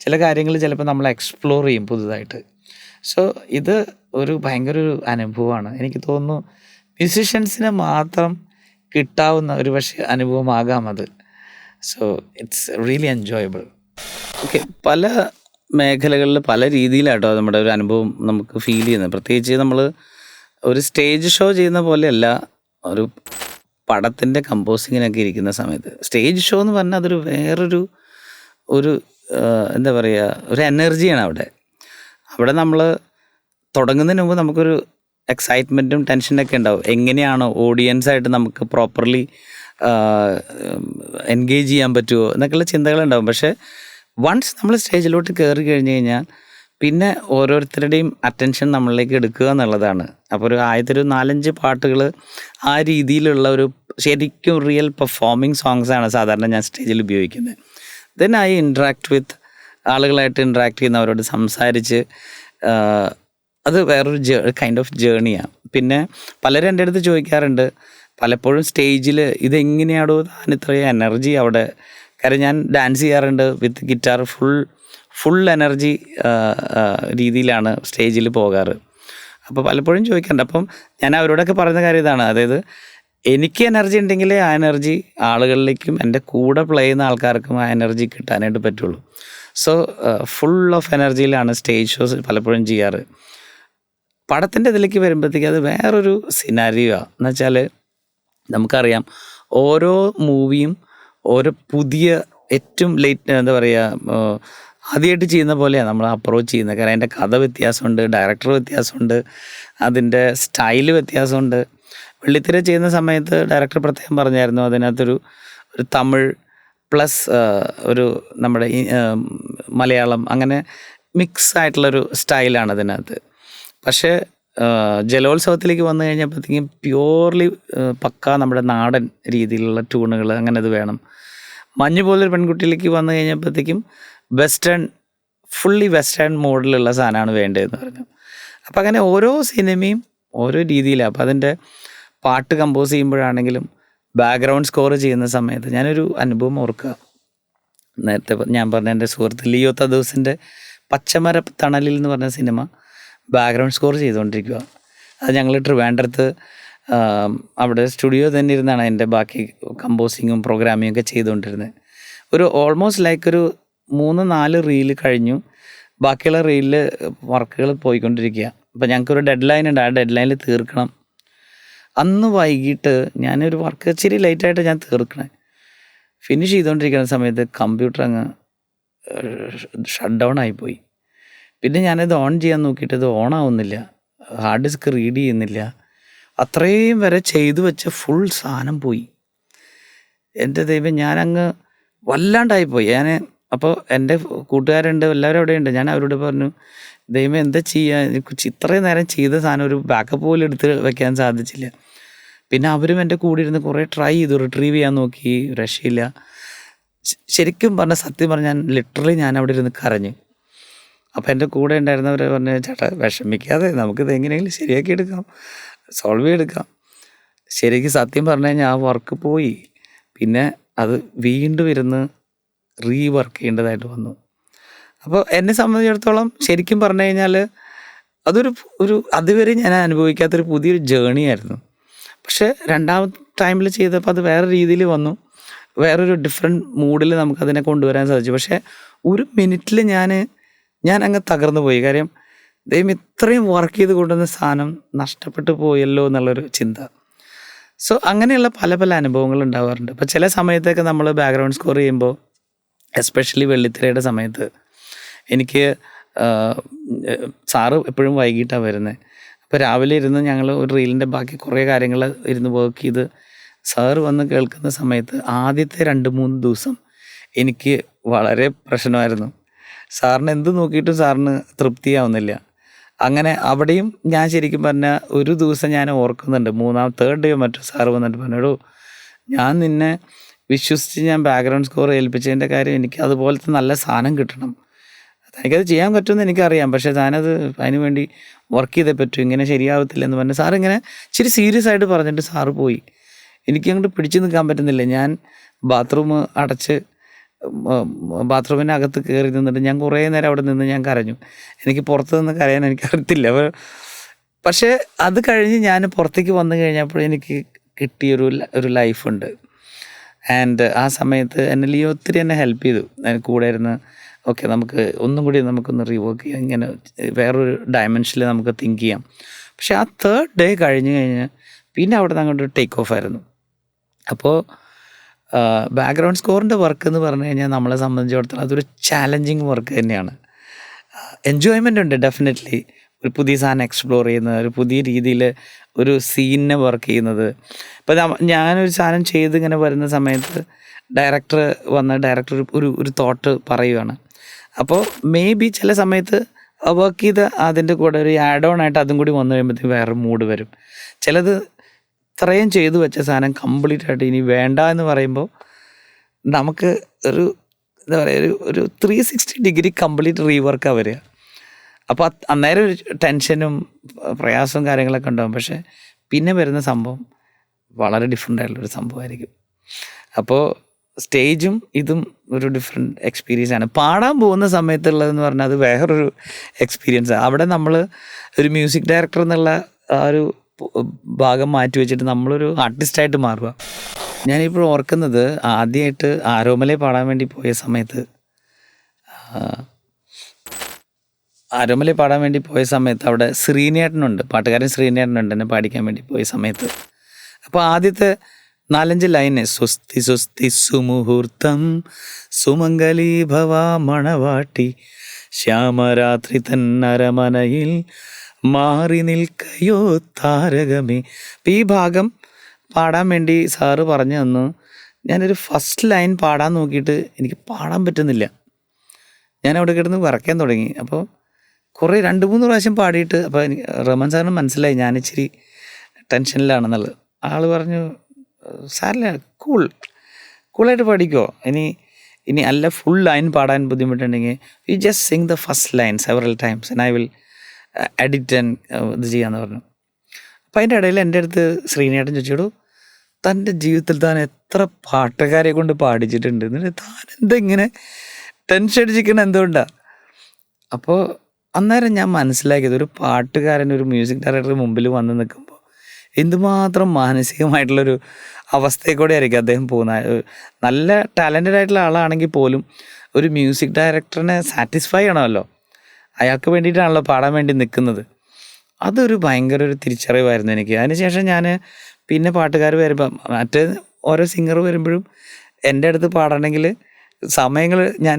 ചില കാര്യങ്ങൾ ചിലപ്പോൾ നമ്മൾ എക്സ്പ്ലോർ ചെയ്യും പുതുതായിട്ട്. സോ ഇത് ഒരു ഭയങ്കര ഒരു അനുഭവമാണ്. എനിക്ക് തോന്നുന്നു മ്യൂസീഷ്യൻസിന് മാത്രം കിട്ടാവുന്ന ഒരു പക്ഷേ അനുഭവമാകാം അത്. So it's really enjoyable. Okay, പല മേഖലകളിൽ പല രീതിയിലാട്ടോ നമ്മുടെ ഒരു അനുഭവം നമുക്ക് ഫീൽ ചെയ്യുന്നത്. പ്രത്യേകിച്ച് നമ്മൾ ഒരു സ്റ്റേജ് ഷോ ചെയ്യുന്ന പോലെയല്ല ഒരു പടത്തിൻ്റെ കമ്പോസിങ്ങിനൊക്കെ ഇരിക്കുന്ന സമയത്ത്. സ്റ്റേജ് ഷോ എന്ന് പറഞ്ഞാൽ അതൊരു വേറൊരു എന്താ പറയുക, ഒരു എനർജിയാണ് അവിടെ നമ്മൾ തുടങ്ങുന്നതിന് മുമ്പ് നമുക്കൊരു എക്സൈറ്റ്മെൻറ്റും ടെൻഷനൊക്കെ ഉണ്ടാവും. എങ്ങനെയാണോ ഓഡിയൻസായിട്ട് നമുക്ക് പ്രോപ്പർലി എൻഗേജ് ചെയ്യാൻ പറ്റുമോ എന്നൊക്കെയുള്ള ചിന്തകളുണ്ടാവും. പക്ഷേ വൺസ് നമ്മൾ സ്റ്റേജിലോട്ട് കയറി കഴിഞ്ഞ് കഴിഞ്ഞാൽ പിന്നെ ഓരോരുത്തരുടെയും അറ്റൻഷൻ നമ്മളിലേക്ക് എടുക്കുക എന്നുള്ളതാണ്. അപ്പോൾ ഒരു ആദ്യത്തെ ഒരു 4-5 പാട്ടുകൾ ആ രീതിയിലുള്ള ഒരു ശരിക്കും റിയൽ പെർഫോമിങ് സോങ്സാണ് സാധാരണ ഞാൻ സ്റ്റേജിൽ ഉപയോഗിക്കുന്നത്. ദെൻ ഐ ഇൻട്രാക്ട് വിത്ത് ആളുകളായിട്ട് ഇൻട്രാക്ട് ചെയ്യുന്നവരോട് സംസാരിച്ച് അത് വേറൊരു കൈൻഡ് ഓഫ് ജേണിയാണ്. പിന്നെ പലരും എൻ്റെ അടുത്ത് ചോദിക്കാറുണ്ട് പലപ്പോഴും സ്റ്റേജിൽ ഇതെങ്ങനെയാണോ താൻ ഇത്രയും എനർജി അവിടെ. കാര്യം ഞാൻ ഡാൻസ് ചെയ്യാറുണ്ട് വിത്ത് ഗിറ്റാർ, ഫുൾ എനർജി രീതിയിലാണ് സ്റ്റേജിൽ പോകാറ്. അപ്പോൾ പലപ്പോഴും ചോദിക്കാറുണ്ട്. അപ്പം ഞാൻ അവരോടൊക്കെ പറയുന്ന കാര്യം ഇതാണ്, അതായത് എനിക്ക് എനർജി ഉണ്ടെങ്കിൽ ആ എനർജി ആളുകളിലേക്കും എൻ്റെ കൂടെ പ്ലേ ചെയ്യുന്ന ആൾക്കാർക്കും ആ എനർജി കിട്ടാനായിട്ട് പറ്റുള്ളൂ. സോ ഫുൾ ഓഫ് എനർജിയിലാണ് സ്റ്റേജ് ഷോസ് പലപ്പോഴും ചെയ്യാറ്. പടത്തിൻ്റെ ഇതിലേക്ക് വരുമ്പോഴത്തേക്ക് അത് വേറൊരു സിനാരിയോ എന്ന് വെച്ചാൽ നമുക്കറിയാം ഓരോ മൂവിയും ഓരോ പുതിയ ഏറ്റവും എന്താ പറയുക ആദ്യമായിട്ട് ചെയ്യുന്ന പോലെയാണ് നമ്മൾ അപ്രോച്ച് ചെയ്യുന്നത്. കാരണം അതിൻ്റെ കഥ വ്യത്യാസമുണ്ട്, ഡയറക്ടർ വ്യത്യാസമുണ്ട്, അതിൻ്റെ സ്റ്റൈല് വ്യത്യാസമുണ്ട്. വെള്ളിത്തിര ചെയ്യുന്ന സമയത്ത് ഡയറക്ടർ പ്രത്യേകം പറഞ്ഞായിരുന്നു അതിനകത്തൊരു തമിഴ് പ്ലസ് ഒരു നമ്മുടെ മലയാളം അങ്ങനെ മിക്സ് ആയിട്ടുള്ളൊരു സ്റ്റൈലാണ് അതിനകത്ത്. പക്ഷേ ജലോത്സവത്തിലേക്ക് വന്നു കഴിഞ്ഞപ്പോഴത്തേക്കും പ്യൂർലി പക്ക നമ്മുടെ നാടൻ രീതിയിലുള്ള ട്യൂണുകൾ അങ്ങനെ അത് വേണം. മഞ്ഞ് പോലൊരു പെൺകുട്ടിയിലേക്ക് വന്നു കഴിഞ്ഞപ്പോഴത്തേക്കും ഫുള്ളി വെസ്റ്റേൺ മോഡിലുള്ള സാധനമാണ് വേണ്ടതെന്ന് പറഞ്ഞു. അപ്പം അങ്ങനെ ഓരോ സിനിമയും ഓരോ രീതിയിലാണ്. അപ്പം അതിൻ്റെ പാട്ട് കമ്പോസ് ചെയ്യുമ്പോഴാണെങ്കിലും ബാക്ക്ഗ്രൗണ്ട് സ്കോർ ചെയ്യുന്ന സമയത്ത് ഞാനൊരു അനുഭവം ഓർക്കുക. നേരത്തെ ഞാൻ പറഞ്ഞ എൻ്റെ സുഹൃത്ത് ലിയോ തദൂസിൻ്റെ പച്ചമര തണലിൽ എന്ന് പറഞ്ഞ സിനിമ ബാക്ക്ഗ്രൗണ്ട് സ്കോർ ചെയ്തുകൊണ്ടിരിക്കുക. അത് ഞങ്ങൾ ട്രിവാൻഡ്രത്ത് അവിടെ സ്റ്റുഡിയോ തന്നെ ഇരുന്നാണ് എൻ്റെ ബാക്കി കമ്പോസിങ്ങും പ്രോഗ്രാമിങ്ങും ഒക്കെ ചെയ്തുകൊണ്ടിരുന്നത്. ഒരു ഓൾമോസ്റ്റ് ലൈക്ക് ഒരു 3-4 റീല് കഴിഞ്ഞു, ബാക്കിയുള്ള റീലിൽ വർക്കുകൾ പോയിക്കൊണ്ടിരിക്കുക. അപ്പോൾ ഞങ്ങൾക്കൊരു ഡെഡ് ലൈൻ ഉണ്ട്, ആ ഡെഡ് ലൈനിൽ തീർക്കണം. അന്ന് വൈകിട്ട് ഞാനൊരു വർക്ക് ഇച്ചിരി ലേറ്റായിട്ട് ഞാൻ തീർക്കണേ, ഫിനിഷ് ചെയ്തുകൊണ്ടിരിക്കുന്ന സമയത്ത് കമ്പ്യൂട്ടർ അങ്ങ് ഷട്ട് ഡൗൺ ആയിപ്പോയി. പിന്നെ ഞാനത് ഓൺ ചെയ്യാൻ നോക്കിയിട്ട് ഇത് ഓൺ ആവുന്നില്ല, ഹാർഡ് ഡിസ്ക് റീഡ് ചെയ്യുന്നില്ല. അത്രയും വരെ ചെയ്തു വെച്ച ഫുൾ സാധനം പോയി. എൻ്റെ ദൈവം, ഞാനങ്ങ് വല്ലാണ്ടായിപ്പോയി. അപ്പോൾ എൻ്റെ കൂട്ടുകാരുണ്ട്, എല്ലാവരും അവിടെയുണ്ട്. ഞാൻ അവരോട് പറഞ്ഞു, ദൈവം എന്താ ചെയ്യുക, ഇത്രയും നേരം ചെയ്ത സാധനം ഒരു ബാക്കപ്പ് പോലും എടുത്ത് വെക്കാൻ സാധിച്ചില്ല. പിന്നെ അവരും എൻ്റെ കൂടെ ഇരുന്ന് കുറേ ട്രൈ ചെയ്തു, റിട്രീവ് ചെയ്യാൻ നോക്കി, രക്ഷയില്ല. ശരിക്കും പറഞ്ഞാൽ സത്യം പറഞ്ഞാൽ ലിറ്ററലി ഞാൻ അവിടെ ഇരുന്ന് കരഞ്ഞു. അപ്പോൾ എൻ്റെ കൂടെ ഉണ്ടായിരുന്നവർ പറഞ്ഞു, ചേട്ടാ വിഷമിക്കാതെ നമുക്കിത് എങ്ങനെയെങ്കിലും ശരിയാക്കി എടുക്കാം, സോൾവ് ചെയ്തെടുക്കാം. ശരിക്കും സത്യം പറഞ്ഞു കഴിഞ്ഞാൽ ആ വർക്ക് പോയി. പിന്നെ അത് വീണ്ടും ഇരുന്ന് റീവർക്ക് ചെയ്യേണ്ടതായിട്ട് വന്നു. അപ്പോൾ എന്നെ സംബന്ധിച്ചിടത്തോളം ശരിക്കും പറഞ്ഞു കഴിഞ്ഞാൽ അതൊരു അതുവരെ ഞാൻ അനുഭവിക്കാത്തൊരു പുതിയൊരു ജേണി ആയിരുന്നു. പക്ഷേ രണ്ടാമത്തെ ടൈമിൽ ചെയ്തപ്പോൾ അത് വേറെ രീതിയിൽ വന്നു, വേറൊരു ഡിഫറെൻറ്റ് മൂഡിൽ നമുക്കതിനെ കൊണ്ടുവരാൻ സാധിച്ചു. പക്ഷേ ഒരു മിനിറ്റിൽ ഞാൻ അങ്ങ് തകർന്നു പോയി. കാര്യം ദൈവം ഇത്രയും വർക്ക് ചെയ്ത് കൊണ്ടുവന്ന സാധനം നഷ്ടപ്പെട്ടു പോയല്ലോ എന്നുള്ളൊരു ചിന്ത. സോ അങ്ങനെയുള്ള പല പല അനുഭവങ്ങൾ ഉണ്ടാവാറുണ്ട്. ഇപ്പോൾ ചില സമയത്തൊക്കെ നമ്മൾ ബാക്ക്ഗ്രൗണ്ട് സ്കോർ ചെയ്യുമ്പോൾ, എസ്പെഷ്യലി വെള്ളിത്തിരയുടെ സമയത്ത്, എനിക്ക് സാറ് എപ്പോഴും വൈകിട്ടാണ് വരുന്നത്. അപ്പോൾ രാവിലെ ഇരുന്ന് ഞങ്ങൾ ഒരു റീലിൻ്റെ ബാക്കി കുറേ കാര്യങ്ങൾ ഇരുന്ന് വർക്ക് ചെയ്ത് സാറ് വന്ന് കേൾക്കുന്ന സമയത്ത് ആദ്യത്തെ 2-3 ദിവസം എനിക്ക് വളരെ പ്രശ്നമായിരുന്നു. സാറിന് എന്ത് നോക്കിയിട്ടും സാറിന് തൃപ്തിയാവുന്നില്ല. അങ്ങനെ അവിടെയും ഞാൻ ശരിക്കും പറഞ്ഞാൽ ഒരു ദിവസം ഞാൻ ഓർക്കുന്നുണ്ട്, 3rd ഡേയോ മറ്റോ സാറ് വന്നിട്ട് പറഞ്ഞോടോ, ഞാൻ നിന്നെ വിശ്വസിച്ച് ഞാൻ ബാക്ക്ഗ്രൗണ്ട് സ്കോർ ഏൽപ്പിച്ചതിൻ്റെ കാര്യം എനിക്ക് അതുപോലത്തെ നല്ല സാധനം കിട്ടണം, എനിക്കത് ചെയ്യാൻ പറ്റുമെന്ന് എനിക്കറിയാം, പക്ഷേ താനത് അതിന് വേണ്ടി വർക്ക് ചെയ്തേ പറ്റൂ, ഇങ്ങനെ ശരിയാവത്തില്ലെന്ന് പറഞ്ഞ് സാറിങ്ങനെ ഇച്ചിരി സീരിയസ് ആയിട്ട് പറഞ്ഞിട്ട് സാറ് പോയി. എനിക്കങ്ങോട്ട് പിടിച്ചു നിൽക്കാൻ പറ്റുന്നില്ല. ഞാൻ ബാത്റൂം അടച്ച് ബാത്റൂമിനകത്ത് കയറി നിന്നിട്ട് ഞാൻ കുറേ നേരം അവിടെ നിന്ന് ഞാൻ കരഞ്ഞു. എനിക്ക് പുറത്ത് നിന്ന് കരയാൻ എനിക്കറിയത്തില്ല. പക്ഷേ അത് കഴിഞ്ഞ് ഞാൻ പുറത്തേക്ക് വന്നു കഴിഞ്ഞപ്പോൾ എനിക്ക് കിട്ടിയൊരു ലൈഫുണ്ട്. ആൻഡ് ആ സമയത്ത് ലിയോ ഒത്തിരി എന്നെ ഹെൽപ്പ് ചെയ്തു. കൂടെ ഇരുന്ന് ഓക്കെ നമുക്ക് ഒന്നും കൂടി നമുക്കൊന്ന് റീവർക്ക് ചെയ്യാം, ഇങ്ങനെ വേറൊരു ഡയമെൻഷനിൽ നമുക്ക് തിങ്ക് ചെയ്യാം. പക്ഷേ ആ 3rd ഡേ കഴിഞ്ഞ് പിന്നെ അവിടെ നിന്ന് അങ്ങോട്ട് ടേക്ക് ഓഫ് ആയിരുന്നു. അപ്പോൾ ബാക്ക്ഗ്രൗണ്ട് സ്കോറിൻ്റെ വർക്ക് എന്ന് പറഞ്ഞു കഴിഞ്ഞാൽ നമ്മളെ സംബന്ധിച്ചിടത്തോളം അതൊരു ചാലഞ്ചിങ് വർക്ക് തന്നെയാണ്. എൻജോയ്മെൻ്റ് ഉണ്ട് ഡെഫിനറ്റ്ലി. ഒരു പുതിയ സാധനം എക്സ്പ്ലോർ ചെയ്യുന്നത്, ഒരു പുതിയ രീതിയിൽ ഒരു സീനിനെ വർക്ക് ചെയ്യുന്നത്. ഇപ്പോൾ ഞാനൊരു സാധനം ചെയ്ത് ഇങ്ങനെ വരുന്ന സമയത്ത് ഡയറക്ടർ ഒരു തോട്ട് പറയുകയാണ്. അപ്പോൾ മേ ബി ചില സമയത്ത് വർക്ക് ചെയ്ത് അതിൻ്റെ കൂടെ ഒരു ആഡ് ഓൺ ആയിട്ട് അതും കൂടി വന്നു കഴിയുമ്പോഴത്തേക്ക് വേറെ മൂഡ് വരും. ചിലത് ഇത്രയും ചെയ്തു വെച്ച സാധനം കംപ്ലീറ്റ് ആയിട്ട് ഇനി വേണ്ട എന്ന് പറയുമ്പോൾ നമുക്ക് എന്താ പറയുക, ഒരു 360 ഡിഗ്രി കംപ്ലീറ്റ് റീവർക്കാണ് വരിക. അപ്പോൾ അന്നേരം ഒരു ടെൻഷനും പ്രയാസവും കാര്യങ്ങളൊക്കെ ഉണ്ടാകും. പക്ഷേ പിന്നെ വരുന്ന സംഭവം വളരെ ഡിഫറെൻ്റ് ആയിട്ടുള്ളൊരു സംഭവമായിരിക്കും. അപ്പോൾ സ്റ്റേജും ഇതും ഒരു ഡിഫറെൻറ്റ് എക്സ്പീരിയൻസ് ആണ്. പാടാൻ പോകുന്ന സമയത്തുള്ളതെന്ന് പറഞ്ഞാൽ അത് വേറൊരു എക്സ്പീരിയൻസാണ്. അവിടെ നമ്മൾ ഒരു മ്യൂസിക് ഡയറക്ടർ എന്നുള്ള ആ ഒരു ഭാഗം മാറ്റി വെച്ചിട്ട് നമ്മളൊരു ആർട്ടിസ്റ്റായിട്ട് മാറുക. ഞാനിപ്പോൾ ഓർക്കുന്നത് ആദ്യമായിട്ട് ആരോമലയെ പാടാൻ വേണ്ടി പോയ സമയത്ത് അവിടെ ശ്രീനേട്ടനുണ്ട്, പാട്ടുകാരൻ ശ്രീനേട്ടനുണ്ട് എന്നെ പാടിക്കാൻ വേണ്ടി പോയ സമയത്ത്. അപ്പോൾ ആദ്യത്തെ 4-5 ലൈന് സ്വസ്തി സ്വസ്തി സുമുഹൂർത്തം സുമംഗലി ഭവ മണവാട്ടി ശ്യാമരാത്രി തന്നരമനയിൽ മാറി നിൽക്കയോ താരകമേ. അപ്പം ഈ ഭാഗം പാടാൻ വേണ്ടി സാറ് പറഞ്ഞു തന്നു. ഞാനൊരു ഫസ്റ്റ് ലൈൻ പാടാൻ നോക്കിയിട്ട് എനിക്ക് പാടാൻ പറ്റുന്നില്ല. ഞാൻ അവിടെ കിടന്ന് വിറയ്ക്കാൻ തുടങ്ങി. അപ്പോൾ കുറേ 2-3 പ്രാവശ്യം പാടിയിട്ട് അപ്പോൾ എനിക്ക് റഹ്മാൻ സാറിന് മനസ്സിലായി ഞാൻ ഇച്ചിരി ടെൻഷനിലാണെന്നുള്ളത്. ആൾ പറഞ്ഞു, സാറില്ല, കൂളായിട്ട് പാടിക്കോ, ഇനി അല്ല ഫുൾ ലൈൻ പാടാൻ ബുദ്ധിമുട്ടുണ്ടെങ്കിൽ you just Singh the first line several times and I will edit and ഇത് ചെയ്യാമെന്ന് പറഞ്ഞു. അപ്പം അതിൻ്റെ ഇടയിൽ എൻ്റെ അടുത്ത് ശ്രീനേട്ടൻ ചോദിച്ചോടൂ, തൻ്റെ ജീവിതത്തിൽ താൻ എത്ര പാട്ടുകാരെ കൊണ്ട് പാടിച്ചിട്ടുണ്ട്, എന്നിട്ട് താൻ എന്തെങ്ങനെ ടെൻഷൻ അടിച്ചിരിക്കണം എന്തുകൊണ്ടാണ്? അപ്പോൾ അന്നേരം ഞാൻ മനസ്സിലാക്കിയത് ഒരു പാട്ടുകാരൻ ഒരു മ്യൂസിക് ഡയറക്ടർ മുമ്പിൽ വന്ന് നിൽക്കുമ്പോൾ എന്തുമാത്രം മാനസികമായിട്ടുള്ളൊരു അവസ്ഥയിൽ കൂടെ ആയിരിക്കും അദ്ദേഹം പോകുന്നത്. നല്ല ടാലൻറ്റഡ് ആയിട്ടുള്ള ആളാണെങ്കിൽ പോലും ഒരു മ്യൂസിക് ഡയറക്ടറിനെ സാറ്റിസ്ഫൈ ചെയ്യണമല്ലോ, അയാൾക്ക് വേണ്ടിയിട്ടാണല്ലോ പാടാൻ വേണ്ടി നിൽക്കുന്നത്. അതൊരു ഭയങ്കര ഒരു തിരിച്ചറിവായിരുന്നു എനിക്ക്. അതിനുശേഷം ഞാൻ പിന്നെ പാട്ടുകാർ വരുമ്പോൾ മറ്റേ ഓരോ സിംഗർ വരുമ്പോഴും എൻ്റെ അടുത്ത് പാടണമെങ്കിൽ സമയങ്ങൾ ഞാൻ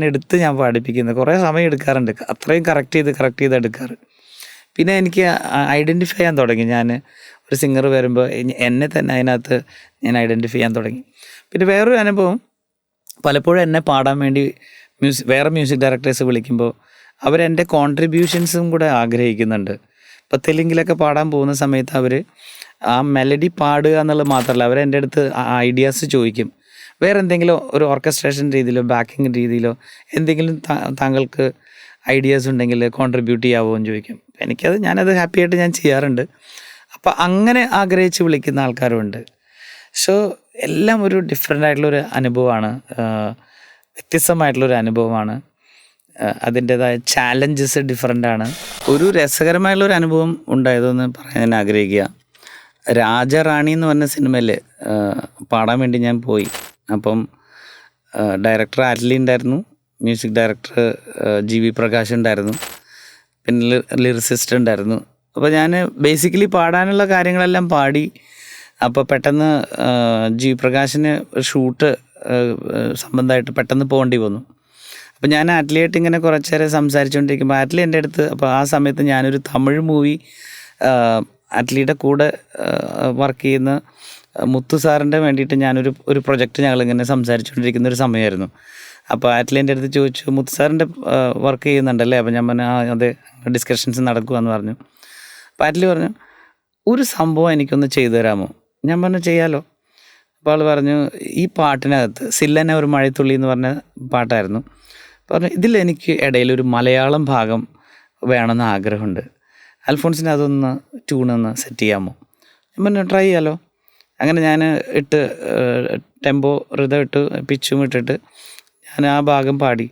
പാടിപ്പിക്കുന്നത് കുറേ സമയം എടുക്കാറുണ്ട്, അത്രയും കറക്റ്റ് ചെയ്ത് എടുക്കാറ്. പിന്നെ എനിക്ക് ഐഡൻറ്റിഫൈ ചെയ്യാൻ തുടങ്ങി. ഞാൻ ഒരു സിംഗർ വരുമ്പോൾ എന്നെ തന്നെ അതിനകത്ത് ഞാൻ ഐഡൻറ്റിഫൈ ചെയ്യാൻ തുടങ്ങി. പിന്നെ വേറൊരു അനുഭവം, പലപ്പോഴും എന്നെ പാടാൻ വേണ്ടി വേറെ മ്യൂസിക് ഡയറക്ടേഴ്സ് വിളിക്കുമ്പോൾ അവരെൻ്റെ കോൺട്രിബ്യൂഷൻസും കൂടെ ആഗ്രഹിക്കുന്നുണ്ട്. ഇപ്പോൾ തെലുങ്കിലൊക്കെ പാടാൻ പോകുന്ന സമയത്ത് അവർ ആ മെലഡി പാടുക എന്നുള്ളത് മാത്രമല്ല, അവരെൻ്റെ അടുത്ത് ഐഡിയാസ് ചോദിക്കും. വേറെ എന്തെങ്കിലും ഒരു ഓർക്കസ്ട്രേഷൻ രീതിയിലോ ബാക്കിംഗ് രീതിയിലോ എന്തെങ്കിലും താങ്കൾക്ക് ഐഡിയാസ് ഉണ്ടെങ്കിൽ കോൺട്രിബ്യൂട്ട് ചെയ്യാവോ എന്ന് ചോദിക്കും. ഞാനത് ഹാപ്പിയായിട്ട് ഞാൻ ചെയ്യാറുണ്ട്. അപ്പോൾ അങ്ങനെ ആഗ്രഹിച്ച് വിളിക്കുന്ന ആൾക്കാരുമുണ്ട്. സോ എല്ലാം ഒരു ഡിഫറെൻ്റ് ആയിട്ടുള്ളൊരു അനുഭവമാണ്, വ്യത്യസ്തമായിട്ടുള്ളൊരു അനുഭവമാണ്. അതിൻ്റേതായ ചാലഞ്ചസ് ഡിഫറെൻ്റാണ്. ഒരു രസകരമായിട്ടുള്ളൊരു അനുഭവം ഉണ്ടായതെന്ന് പറയാൻ ഞാൻ ആഗ്രഹിക്കുക. രാജറാണി എന്ന് പറഞ്ഞ സിനിമയിൽ പാടാൻ വേണ്ടി ഞാൻ പോയി. അപ്പം ഡയറക്ടർ ആറ്റ്ലി ഉണ്ടായിരുന്നു, മ്യൂസിക് ഡയറക്ടർ GV പ്രകാശ് ഉണ്ടായിരുന്നു, പിന്നെ ലിറിസിസ്റ്റ് ഉണ്ടായിരുന്നു. അപ്പോൾ ഞാൻ ബേസിക്കലി പാടാനുള്ള കാര്യങ്ങളെല്ലാം പാടി. അപ്പോൾ പെട്ടെന്ന് GV പ്രകാശിന് ഷൂട്ട് സംബന്ധമായിട്ട് പെട്ടെന്ന് പോകേണ്ടി വന്നു. അപ്പോൾ ഞാൻ ആറ്റ്ലിയായിട്ട് ഇങ്ങനെ കുറച്ച് നേരം സംസാരിച്ചുകൊണ്ടിരിക്കുമ്പോൾ ആറ്റ്ലി എൻ്റെ അടുത്ത്, അപ്പോൾ ആ സമയത്ത് ഞാനൊരു തമിഴ് മൂവി ആറ്റ്ലിയുടെ കൂടെ വർക്ക് ചെയ്യുന്ന മുത്തു സാറിൻ്റെ വേണ്ടിയിട്ട് ഒരു പ്രൊജക്റ്റ് ഞങ്ങളിങ്ങനെ സംസാരിച്ചുകൊണ്ടിരിക്കുന്ന ഒരു സമയമായിരുന്നു. അപ്പോൾ ആറ്റ്ലി എൻ്റെ അടുത്ത് ചോദിച്ചു, മുത്തു സാറിൻ്റെ വർക്ക് ചെയ്യുന്നുണ്ടല്ലേ? അപ്പോൾ ഞാൻ പറഞ്ഞു അതെ, ഡിസ്കഷൻസ് നടക്കുമെന്ന് പറഞ്ഞു. അപ്പോൾ ആറ്റ്ലി പറഞ്ഞു, ഒരു സംഭവം എനിക്കൊന്ന് ചെയ്തു തരാമോ? ഞാൻ പറഞ്ഞു ചെയ്യാലോ. അപ്പോൾ ആൾ പറഞ്ഞു, ഈ പാട്ടിനകത്ത് സില്ലന ഒരു മഴത്തുള്ളി എന്ന് പറഞ്ഞ പാട്ടായിരുന്നു. പറഞ്ഞു ഇതിലെനിക്ക് ഇടയിൽ ഒരു മലയാളം ഭാഗം വേണമെന്ന് ആഗ്രഹമുണ്ട്, അൽഫോൺസിന് അതൊന്ന് ട്യൂണൊന്ന് സെറ്റ് ചെയ്യാമോ? ഞാൻ പറഞ്ഞു ട്രൈ ചെയ്യാലോ. അങ്ങനെ ഞാൻ ടെമ്പോ റിതം ഇട്ട് പിച്ചും ഇട്ടിട്ട് ഞാൻ ആ ഭാഗം പാടി.